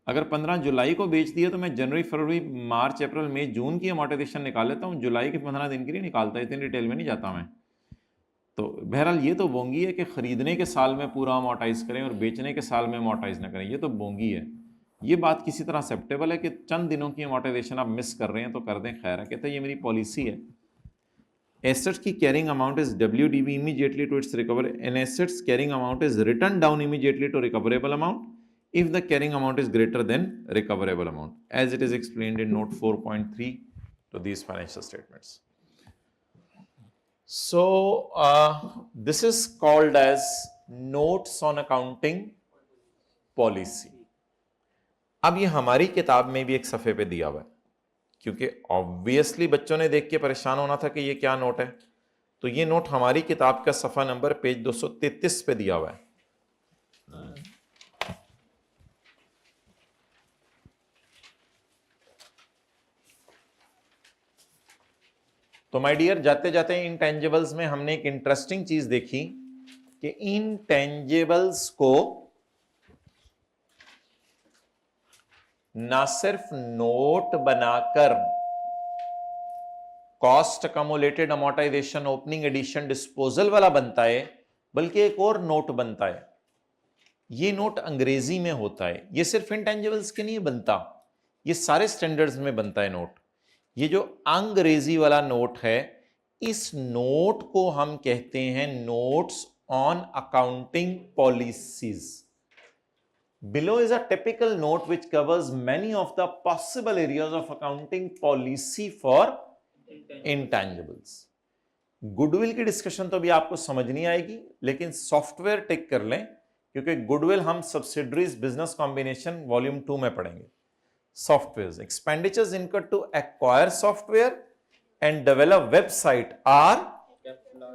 अगर 15 जुलाई को बेच दिया तो मैं जनवरी फरवरी मार्च अप्रैल मई जून की अमोर्टाइजेशन निकाल लेता हूं, जुलाई के 15 दिन की नहीं निकालता. इतनी डिटेल में नहीं जाता मैं. तो बहरहाल ये तो बोंगी है कि खरीदने के साल में पूरा अमोर्टाइज करें और बेचने के साल में अमोर्टाइज ना करें. ये तो बोंगी है. ये बात किसी तरह एक्सेप्टेबल है कि चंद दिनों की अमोर्टाइजेशन आप मिस कर रहे हैं तो कर दें, खैर है. कहते हैं ये मेरी पॉलिसी है. एसेट्स की carrying amount is WDV immediately to its recover and assets carrying amount is written down immediately to recoverable amount if the carrying amount is greater than recoverable amount as it is explained in note 4.3 to these financial statements. So this is called as notes on accounting policy. अब ये हमारी किताब में भी एक सफ़े पे दिया हुआ है, क्योंकि ऑब्वियसली बच्चों ने देख के परेशान होना था कि ये क्या नोट है। तो ये नोट हमारी किताब का सफ़ा नंबर पेज 233 पे दिया हुआ है। तो माय डियर, जाते जाते इनटेंजिबल्स में हमने एक इंटरेस्टिंग चीज देखी कि इनटेंजिबल्स को ना सिर्फ नोट बनाकर cost accumulated amortisation opening addition disposal वाला बनता है, बल्कि एक और नोट बनता है। ये नोट अंग्रेजी में होता है। ये सिर्फ इनटेंजिबल्स के नहीं बनता, ये सारे स्टैंडर्ड्स में बनता है नोट। ये जो अंग्रेजी वाला नोट है, इस नोट को हम कहते हैं notes on accounting policies. Below is a typical note which covers many of the possible areas of accounting policy for intangibles. Goodwill की डिस्कशन तो अभी आपको समझ नहीं आएगी, लेकिन सॉफ्टवेयर टिक कर लें, क्योंकि गुडविल हम सब्सिडरीज बिजनेस कॉम्बिनेशन वॉल्यूम 2 में पढ़ेंगे। Softwares, expenditures incurred to acquire software and develop website are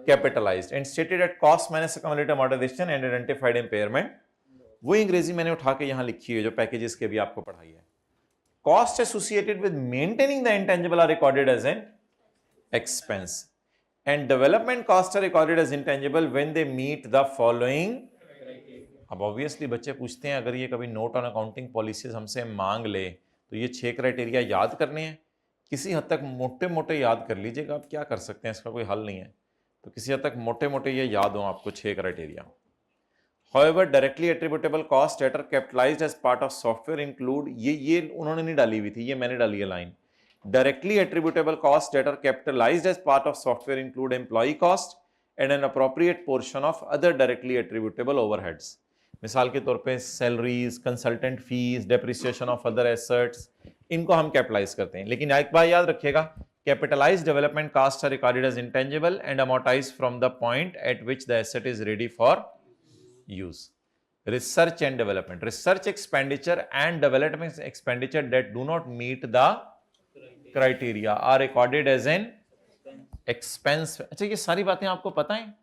capitalized and stated at cost minus accumulated amortization and identified impairment. वो अंग्रेजी मैंने उठा के यहां लिखी है जो पैकेजेस के भी आपको पढ़ाई है। Cost associated with maintaining the intangible are recorded as an expense and development costs are recorded as intangible when they meet the following. अब ऑब्वियसली बच्चे पूछते हैं, अगर ये कभी नोट ऑन अकाउंटिंग पॉलिसीज हमसे मांग ले तो ये 6 क्राइटेरिया याद करने हैं। किसी हद तक मोटे मोटे याद कर लीजिएगा, आप क्या कर सकते हैं, इसका कोई हल नहीं है। तो किसी हद तक मोटे मोटे ये याद हो आपको 6 criteria. However, directly attributable costs that are capitalized as part of software include, ये उन्होंने नहीं डाली हुई थी, ये मैंने डाली है line. Directly attributable costs that are capitalized as part of software include employee cost and an appropriate portion of other directly attributable overheads. मिसाल के तौर पे salaries, consultant fees, depreciation of other assets, इनको हम कैपिटलाइज करते हैं। लेकिन एक बात याद रखिएगा, capitalised development cost are recorded as intangible and amortised from the point at which the asset is ready for use. Research and development, research expenditure and development expenditure that do not meet the criteria are recorded as an expense. अच्छा, ये सारी बातें आपको पता है,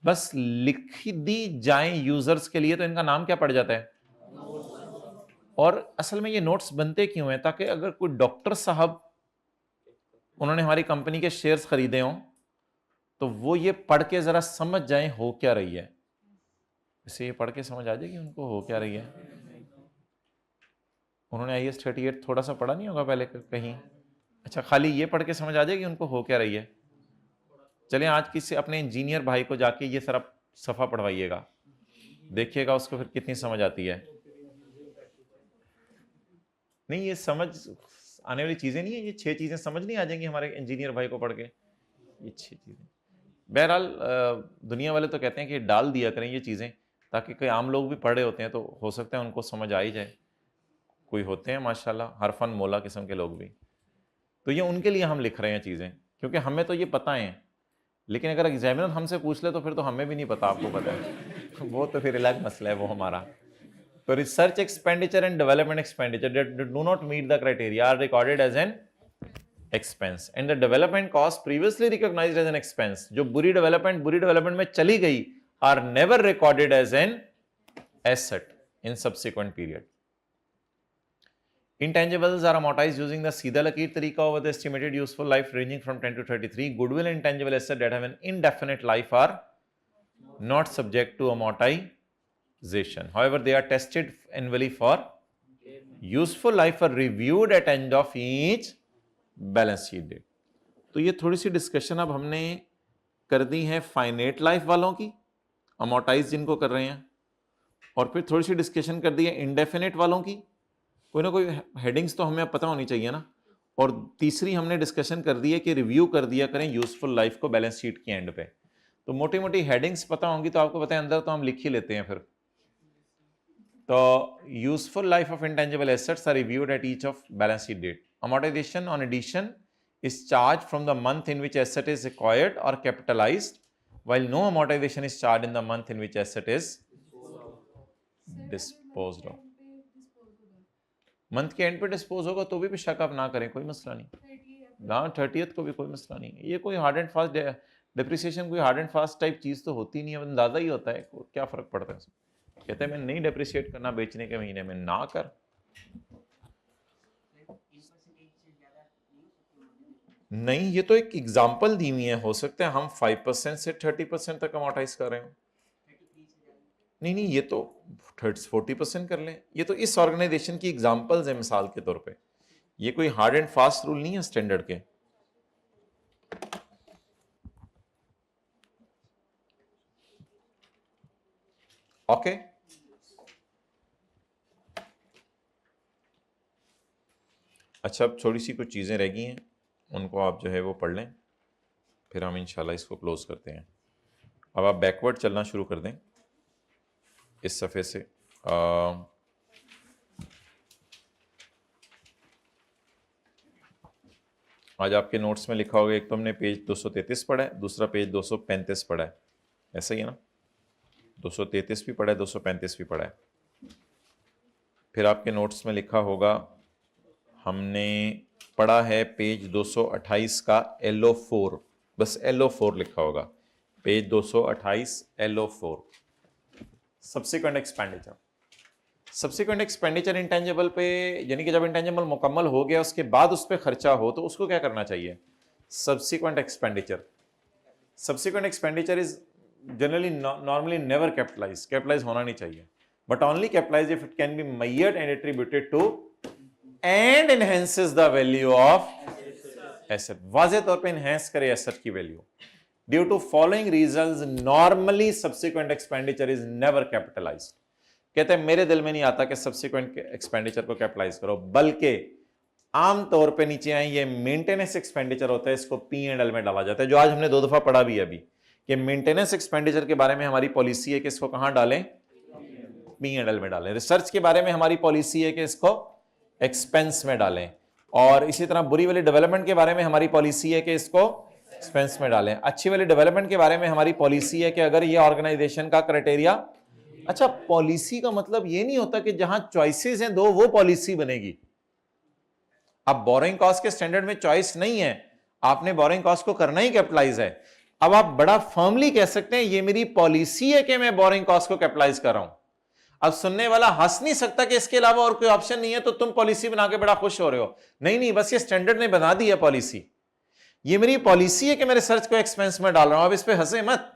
बस लिख दी जाए यूजर्स के लिए तो इनका नाम क्या पड़ जाता है। और असल में ये नोट्स बनते क्यों हैं, ताकि अगर कोई डॉक्टर साहब उन्होंने हमारी कंपनी के शेयर्स खरीदे हों तो वो ये पढ़ के जरा समझ जाएं हो क्या रही है। इसे ये पढ़ के समझ आ जाएगी उनको हो क्या रही है। उन्होंने IAS 38 थोड़ा सा पढ़ा नहीं होगा पहले कहीं। अच्छा, खाली ये पढ़ के समझ आ जाएगी उनको हो क्या रही है। चलिए आज किसी अपने इंजीनियर भाई को जाके ये सारा सफ़ा पढ़वाइएगा, देखिएगा उसको फिर कितनी समझ आती है। नहीं, ये समझ आने वाली चीज़ें नहीं है, ये 6 चीज़ें समझ नहीं आ जाएंगी हमारे इंजीनियर भाई को पढ़ के, ये 6 चीज़ें। बहरहाल दुनिया वाले तो कहते हैं कि डाल दिया करें ये चीज़ें, ताकि कोई आम लोग भी पढ़े होते हैं तो हो सकता है उनको समझ आ ही जाए। कोई होते हैं माशाल्लाह हरफन मौला किस्म के लोग भी, तो ये उनके लिए हम लिख रहे हैं चीज़ें, क्योंकि हमें तो ये पता है, लेकिन अगर एग्जामिनर हमसे पूछ ले तो फिर तो हमें भी नहीं पता, आपको पता है वो तो फिर अलग मसला है वो हमारा। तो research expenditure and development expenditure that do not meet the criteria are recorded as an expense and the development cost previously recognised as an expense, जो बुरी डेवलपमेंट में चली गई, are never recorded as an asset in subsequent period. Intangibles are amortized using the सीधा लकीर तरीका over the estimated useful life ranging from 10 to 33. Goodwill and intangible assets that have an indefinite life are not subject to amortization. However, they are tested annually for useful life are reviewed at end of each balance sheet date. तो ये थोड़ी सी discussion अब हमने कर दी है फाइनेट life वालों की, amortise जिनको कर रहे हैं, और फिर थोड़ी सी डिस्कशन कर दी है इंडेफिनेट वालों की। कोई ना कोई हेडिंग्स तो हमें पता होनी चाहिए ना। और तीसरी हमने डिस्कशन कर दी है कि रिव्यू कर दिया करें यूजफुल लाइफ को बैलेंस शीट के एंड पे। तो मोटी मोटी हेडिंग्स पता होंगी तो आपको पता है अंदर तो हम लिख ही लेते हैं फिर। तो useful life of intangible assets are reviewed at each of balance sheet date amortization on addition is charged from the month in which asset is acquired or capitalized, while no amortization is charged in the month in which asset is disposed of. Month के and पे dispose होगा तो भी शक आप ना करें, कोई मसला नहीं। ना 30th को भी कोई मसला नहीं है। ये कोई हार्ड एंड फास्ट डिप्रिसिएशन कोई हार्ड एंड फास्ट टाइप चीज तो होती नहीं है, अंदाजा ही होता है, क्या फर्क पड़ता है उसमें। कहते हैं मैं नहीं डिप्रिशिएट करना बेचने के महीने में, ना कर। नहीं, ये तो एक एग्जांपल दी हुई है, हो सकता है हम 5% से 30% तक अमोर्टाइज कर रहे हो। नहीं नहीं, ये तो 40% कर लें। ये तो इस ऑर्गेनाइजेशन की एग्जांपल्स है मिसाल के तौर पे, ये कोई हार्ड एंड फास्ट रूल नहीं है स्टैंडर्ड के। ओके अच्छा, अब थोड़ी सी कुछ चीज़ें रह गई हैं, उनको आप जो है वो पढ़ लें, फिर हम इंशाल्लाह इसको क्लोज करते हैं। अब आप बैकवर्ड चलना शुरू कर दें इस सफ़े से। आज आपके नोट्स में लिखा होगा, एक तो हमने पेज 233 पढ़ा है, दूसरा पेज 235 पढ़ा है, ऐसा ही है ना? 233 भी पढ़ा है, 235 भी पढ़ा है। फिर आपके नोट्स में लिखा होगा, हमने पढ़ा है पेज 228 का LO4, बस LO4 लिखा होगा, page 228 LO4। Subsequent expenditure, subsequent expenditure intangible पे, यानी कि जब इंटेंजिबल मुकम्मल हो गया उसके बाद उस पर खर्चा हो तो उसको क्या करना चाहिए? Subsequent expenditure. Subsequent expenditure is generally normally never capitalize, capitalize होना नहीं चाहिए, but only capitalize if it can be measured and attributed to and enhances the value of asset. वाज़ेह तौर पे एनहेंस करे एसेट की value. Due to following reasons normally subsequent expenditure is never capitalized. कहते हैं मेरे दिल में नहीं आता कि सब्सिक्वेंट एक्सपेंडिचर को कैपिटलाइज करो, बल्कि आम तौर पे नीचे आए ये मेंटेनेंस एक्सपेंडिचर होता है, इसको P&L में डाला जाता है, जो आज हमने 2 दफा पढ़ा भी अभी कि मेंटेनेंस एक्सपेंडिचर के बारे में हमारी पॉलिसी है कि इसको कहां डालें? P&L में डालें। रिसर्च के बारे में हमारी पॉलिसी है कि इसको एक्सपेंस में डालें, और इसी तरह बुरी वाली डेवलपमेंट के बारे में हमारी पॉलिसी है कि इसको एक्सपेंस में डालें। अच्छी वाली डेवलपमेंट के बारे में हमारी पॉलिसी है कि अगर ये ऑर्गेनाइजेशन का क्राइटेरिया, अच्छा पॉलिसी का मतलब ये नहीं होता कि जहां चॉइसेस हैं 2 वो पॉलिसी बनेगी। अब बोरोइंग कॉस्ट के स्टैंडर्ड में चॉइस नहीं है, आपने बोरोइंग कॉस्ट को करना ही कैपिटलाइज है। अब आप बड़ा फर्मली कह सकते हैं ये मेरी पॉलिसी है कि मैं बोरोइंग कॉस्ट को कैपिटलाइज कर रहा हूं। अब सुनने वाला हंस नहीं सकता कि इसके अलावा और कोई ऑप्शन नहीं है, तो तुम पॉलिसी बना के बड़ा खुश हो रहे हो। नहीं नहीं, बस ये स्टैंडर्ड ने बना दी है पॉलिसी, ये मेरी पॉलिसी है कि मैं रिसर्च को एक्सपेंस में डाल रहा हूं। अब इस पे हंसे मत,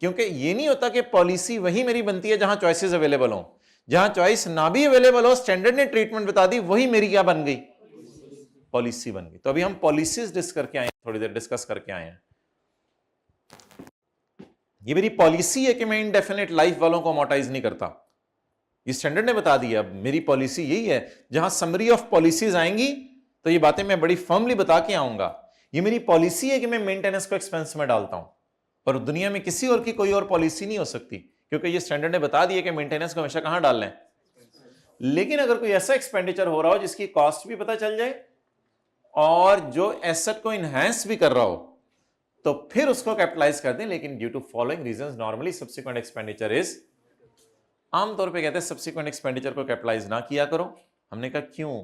क्योंकि ये नहीं होता कि पॉलिसी वही मेरी बनती है जहां चॉइसेस अवेलेबल हो। जहां चॉइस ना भी अवेलेबल हो, स्टैंडर्ड ने ट्रीटमेंट बता दी, वही मेरी क्या बन गई? पॉलिसी बन गई। तो अभी हम पॉलिसीज डिस्कस करके आए हैं, थोड़ी देर डिस्कस करके आए हैं। ये मेरी पॉलिसी है कि मैं इनडेफिनेट लाइफ वालों को अमोर्टाइज नहीं करता, ये स्टैंडर्ड ने बता दिया। अब मेरी पॉलिसी यही है, जहां समरी ऑफ पॉलिसीज आएंगी तो ये बातें मैं बड़ी फर्मली बता के आऊंगा। ये मेरी पॉलिसी है कि मैं मेंटेनेंस को एक्सपेंस में डालता हूं, पर दुनिया में किसी और की कोई और पॉलिसी नहीं हो सकती, क्योंकि ये स्टैंडर्ड ने बता दिया कि मेंटेनेंस को हमेशा कहां डालना है। लेकिन अगर कोई ऐसा एक्सपेंडिचर हो रहा हो जिसकी कॉस्ट भी पता चल जाए और जो एसेट को इनहेंस भी कर रहा हो, तो फिर उसको कैपिटलाइज कर दें। लेकिन due to following reasons normally subsequent expenditure is, आमतौर पे कहते हैं सब्सिक्वेंट एक्सपेंडिचर को कैपिटलाइज ना किया करो। हमने कहा क्यों?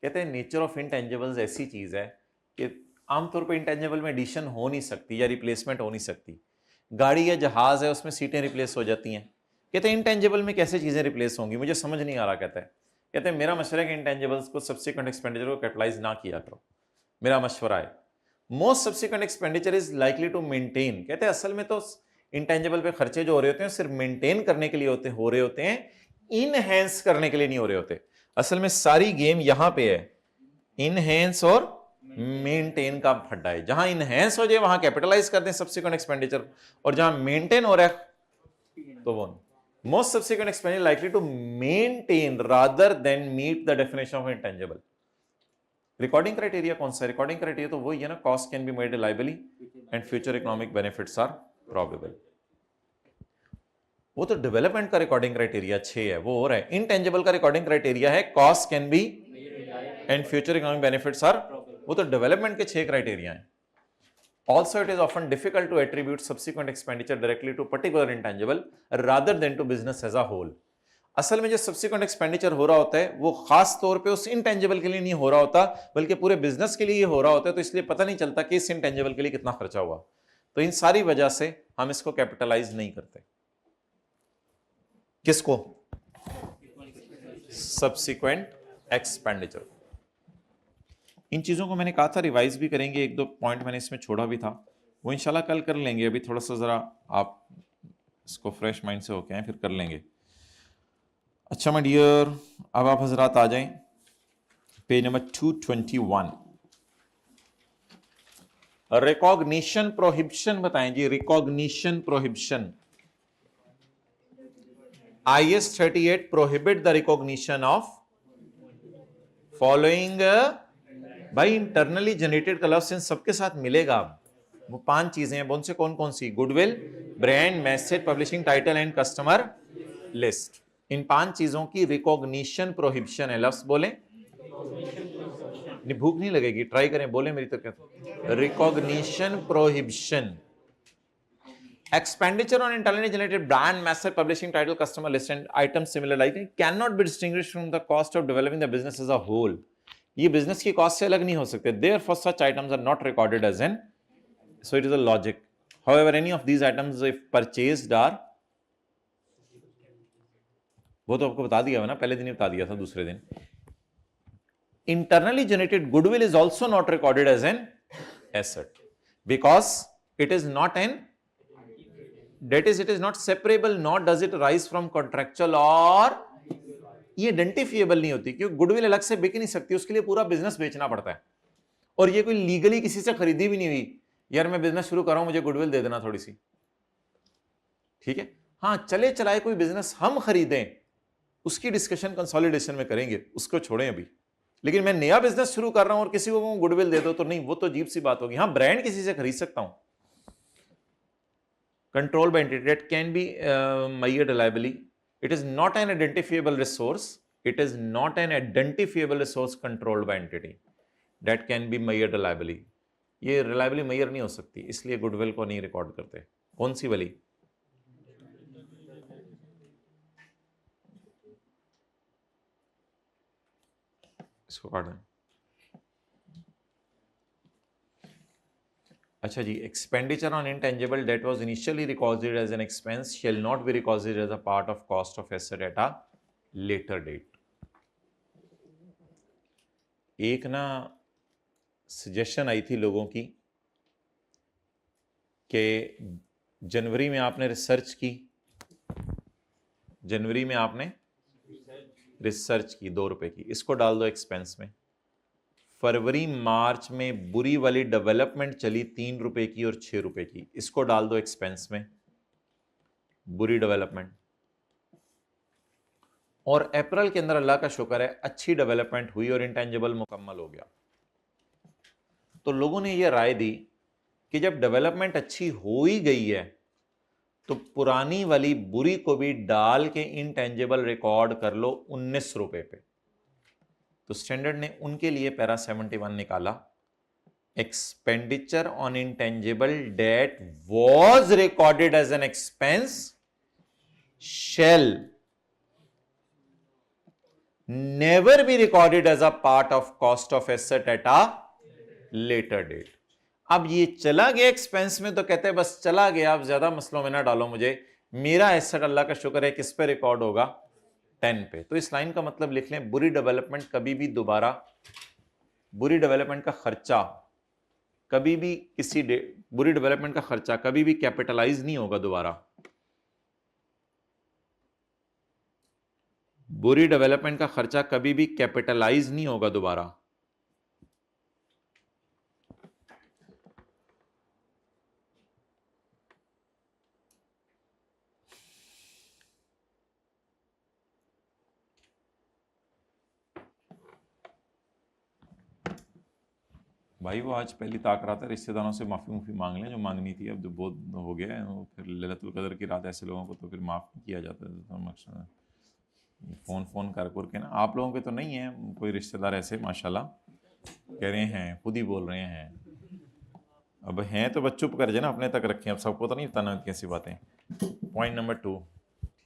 कहते हैं नेचर ऑफ इंटेंजिबल्स ऐसी चीज है कि आमतौर पे इंटेंजिबल में एडिशन हो नहीं सकती या रिप्लेसमेंट हो नहीं सकती। गाड़ी या जहाज है, उसमें सीटें रिप्लेस हो जाती हैं। कहते हैं इंटेंजिबल में कैसे चीजें रिप्लेस होंगी, मुझे समझ नहीं आ रहा। कहते हैं मेरा मशवरा है कि इंटेंजिबल्स को सब्सिक्वेंट एक्सपेंडिचर को कैपिटलाइज ना किया करो, मेरा मशवरा है। Most subsequent expenditure is likely to maintain. कहते हैं असल में तो इंटेंजिबल पे खर्चे जो हो रहे होते हैं सिर्फ मेंटेन करने के लिए हो रहे होते हैं, इनहेंस करने के लिए नहीं हो रहे होते। असल में सारी गेम यहां पे है, इनहेंस और मेंटेन का फड्डा है। जहां इनहेंस हो जाए वहां कैपिटलाइज कर दें सब्सिक्वेंट एक्सपेंडिचर, और जहां मेंटेन हो रहा है तो वो नहीं। Most subsequent expenditure likely to maintain rather than meet the definition of intangible. Recording criteria कौन सा है? रिकॉर्डिंग क्राइटेरिया तो वही है ना, cost can be made reliably and future economic benefits are probable. वो तो डेवलपमेंट का रिकॉर्डिंग क्राइटेरिया 6 है, वो हो रहा है। इंटेंजिबल का रिकॉर्डिंग क्राइटेरिया है cost can be and future economic benefits are, वो तो डेवलपमेंट के 6 क्राइटेरिया हैं. Also, it is often difficult to attribute subsequent expenditure directly to particular intangible rather than to business as a whole. असल में जो subsequent expenditure हो रहा होता है वो खास तौर पे उस इंटेंजिबल के लिए नहीं हो रहा होता, बल्कि पूरे बिजनेस के लिए ये हो रहा होता है, तो इसलिए पता नहीं चलता कि इस इंटेंजिबल के लिए कितना खर्चा हुआ. तो इन सारी वजह से हम इसको कैपिटलाइज नहीं करते. किसको? Subsequent expenditure. इन चीजों को मैंने कहा था रिवाइज भी करेंगे, एक दो पॉइंट मैंने इसमें छोड़ा भी था, वो इंशाल्लाह कल कर लेंगे. अभी थोड़ा सा जरा आप इसको फ्रेश माइंड से होके आए, फिर कर लेंगे. अच्छा माय डियर, अब आप हजरात आ जाएं पेज नंबर 221. रिकॉग्निशन प्रोहिबिशन बताएं जी. Recognition prohibition. IS 38 prohibit the recognition of following भाई इंटरनली जनरेटेड क्लब्स. इन सबके साथ मिलेगा. वो 5 चीजें हैं, उनसे कौन कौन सी? Goodwill, brand, message, publishing title and customer list. इन 5 चीजों की रिकॉग्निशन प्रोहिबिशन है. लफ्ज बोले, नहीं भूख नहीं लगेगी, ट्राई करें, बोले मेरी तरफ. Recognition prohibition. Expenditure on internally generated brand, message, publishing title, customer list and items similar like it cannot be distinguished from the cost of developing the business as a whole. ये business की cost से अलग नहीं हो सकते. Therefore, such items are not recorded as an. So it is a logic. However, any of these items if purchased are, वो तो आपको बता दिया है ना, पहले दिन ही बता दिया था, दूसरे दिन. Internally generated goodwill is also not recorded as an asset because it is not an, that is it is not separable, nor does it arise from contractual और ये आइडेंटिफिएबल नहीं होती, क्योंकि गुडविल अलग से बिक नहीं सकती, उसके लिए पूरा बिजनेस बेचना पड़ता है. और ये कोई लीगली किसी से खरीदी भी नहीं हुई. यार मैं बिजनेस शुरू कर रहा हूं, मुझे गुडविल दे देना थोड़ी सी, ठीक है. हाँ चले चलाए कोई बिजनेस हम खरीदें, उसकी डिस्कशन कंसोलिडेशन में करेंगे, उसको छोड़ें अभी. लेकिन मैं नया बिजनेस शुरू कर रहा हूं और किसी को गुडविल दे दो तो नहीं, वो तो अजीब सी बात होगी. हाँ ब्रांड किसी से खरीद सकता हूं. Control by entity that can be measured reliably. It is not an identifiable resource. It is not an identifiable resource controlled by entity that can be measured reliably. ये reliably measure नहीं हो सकती, इसलिए गुडविल को नहीं record करते. कौन सी वाली? इसको काट दें. अच्छा जी, expenditure on intangible date was initially recorded as an expense shall not be recorded as a part of cost of asset at a later date. एक ना सजेशन आई थी लोगों की कि जनवरी में आपने रिसर्च की, जनवरी में आपने रिसर्च की 2 रुपए की, इसको डाल दो एक्सपेंस में. फरवरी मार्च में बुरी वाली डेवलपमेंट चली 3 रुपए की और 6 रुपए की, इसको डाल दो एक्सपेंस में, बुरी डेवलपमेंट. और अप्रैल के अंदर अल्लाह का शुक्र है अच्छी डेवलपमेंट हुई और इंटेंजिबल मुकम्मल हो गया. तो लोगों ने यह राय दी कि जब डेवलपमेंट अच्छी हो ही गई है तो पुरानी वाली बुरी को भी डाल के इंटेंजिबल रिकॉर्ड कर लो 19 रुपए पे. तो स्टैंडर्ड ने उनके लिए पैरा 71 निकाला. Expenditure on intangible date was recorded as an expense shall never be recorded as a part of cost of asset at a later date. अब ये चला गया एक्सपेंस में तो कहते हैं बस चला गया, अब ज्यादा मसलों में ना डालो मुझे, मेरा एसेट अल्लाह का शुक्र है किस पे रिकॉर्ड होगा, 10 पे. तो इस लाइन का मतलब लिख लें, बुरी डेवलपमेंट कभी भी दोबारा, बुरी डेवलपमेंट का खर्चा कभी भी बुरी डेवलपमेंट का खर्चा कभी भी कैपिटलाइज नहीं होगा दोबारा. बुरी डेवलपमेंट का खर्चा कभी भी कैपिटलाइज नहीं होगा दोबारा. भाई वो आज पहली ताक रहा था, रिश्तेदारों से माफ़ी मुफ़ी मांग लें जो मांगनी थी, अब जो बहुत हो गया है वो फिर लैलतुल क़द्र की रात ऐसे लोगों को तो फिर माफ़ नहीं किया जाता है. तो मकसद फ़ोन कर के ना, आप लोगों के तो नहीं है कोई रिश्तेदार ऐसे माशाल्लाह कह रहे हैं, खुद ही बोल रहे हैं। अब हैं तो बस चुप कर जाए ना, अपने तक रखें, अब सबको तो नहीं बताना कैसी बातें। पॉइंट नंबर 2,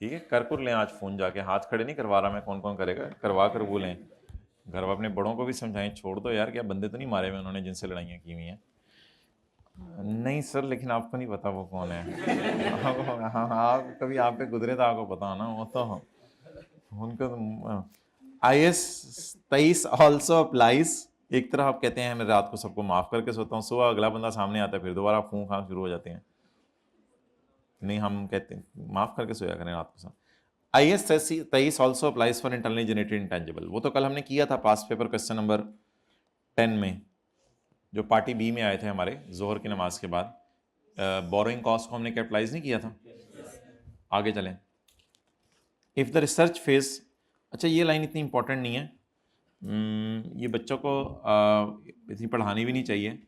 ठीक है, कर लें आज फ़ोन जाके, हाथ खड़े नहीं करवा रहा मैं, कौन कौन करेगा, करवा कर बोलें। घर अपने बड़ों को भी समझाएं, छोड़ दो यार, क्या बंदे तो नहीं मारे हुए उन्होंने जिनसे लड़ाइयाँ की हुई हैं। नहीं सर, लेकिन आपको नहीं पता वो कौन है। हाँ, आप कभी आप पे गुजरे तो आपको पता हो ना, वो तो उनको तो IS 23 ऑल्सो अप्लाइज। एक तरफ आप कहते हैं मैं रात को सबको माफ़ करके सोता हूँ, सुबह अगला बंदा सामने आता है, फिर दोबारा फूं खां शुरू हो जाते हैं। नहीं, हम कहते हैं माफ़ करके सोया करें रात को। IS 23 also applies for internally generated intangible, वो तो कल हमने किया था पास्ट पेपर क्वेश्चन नंबर 10 में, जो पार्टी बी में आए थे हमारे जोहर की नमाज के बाद। बोरोइंग कॉस्ट को हमने कैपिटलाइज नहीं किया था। आगे चलें। इफ़ द रिसर्च फेज, अच्छा ये लाइन इतनी इंपॉर्टेंट नहीं है, ये बच्चों को इतनी पढ़ानी भी नहीं चाहिए।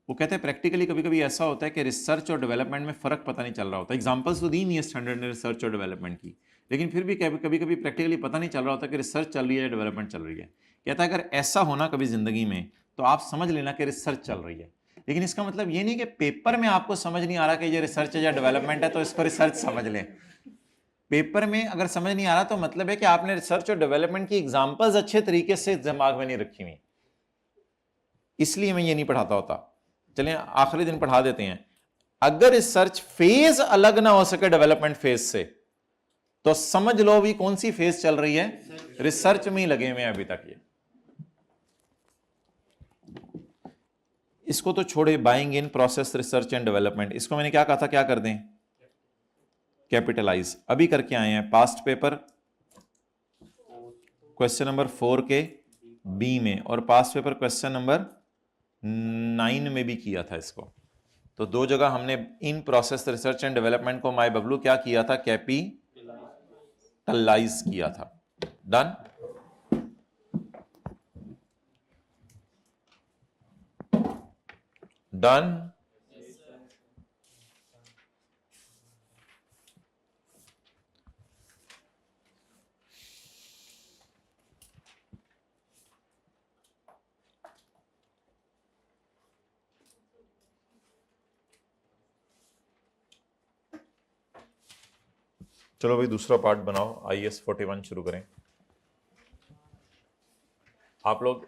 वो कहते हैं प्रैक्टिकली कभी कभी ऐसा होता है कि रिसर्च और डेवलपमेंट में फ़र्क पता नहीं चल रहा होता। एग्जांपल्स तो दी नहीं है स्टैंडर्ड ने रिसर्च और डेवलपमेंट की, लेकिन फिर भी कभी कभी प्रैक्टिकली पता नहीं चल रहा होता कि रिसर्च चल रही है या डेवलपमेंट चल रही है। कहता है अगर ऐसा होना कभी ज़िंदगी में तो आप समझ लेना कि रिसर्च चल रही है, लेकिन इसका मतलब ये नहीं कि पेपर में आपको समझ नहीं आ रहा कि ये रिसर्च है या डेवलपमेंट है तो इसको रिसर्च समझ लें। पेपर में अगर समझ नहीं आ रहा तो मतलब है कि आपने रिसर्च और डेवलपमेंट की एग्जांपल्स अच्छे तरीके से दिमाग में नहीं रखी हुई, इसलिए मैं ये नहीं पढ़ाता होता। चलें आखिरी दिन पढ़ा देते हैं। अगर रिसर्च फेज अलग ना हो सके डेवलपमेंट फेज से, तो समझ लो भी कौन सी फेज चल रही है, रिसर्च में ही लगे हुए अभी तक। ये इसको तो छोड़े, buying in, process, research and development, इसको मैंने क्या कहा था, क्या कर दें, कैपिटलाइज। अभी करके आए हैं पास्ट पेपर क्वेश्चन नंबर 4 के बी में, और पास्ट पेपर क्वेश्चन नंबर 9 में भी किया था इसको। तो दो जगह हमने in process, research and development को माय बबलू क्या किया था, कैपिटलाइज किया था। डन। डन। चलो भाई दूसरा पार्ट बनाओ, IS 41 शुरू करें। आप लोग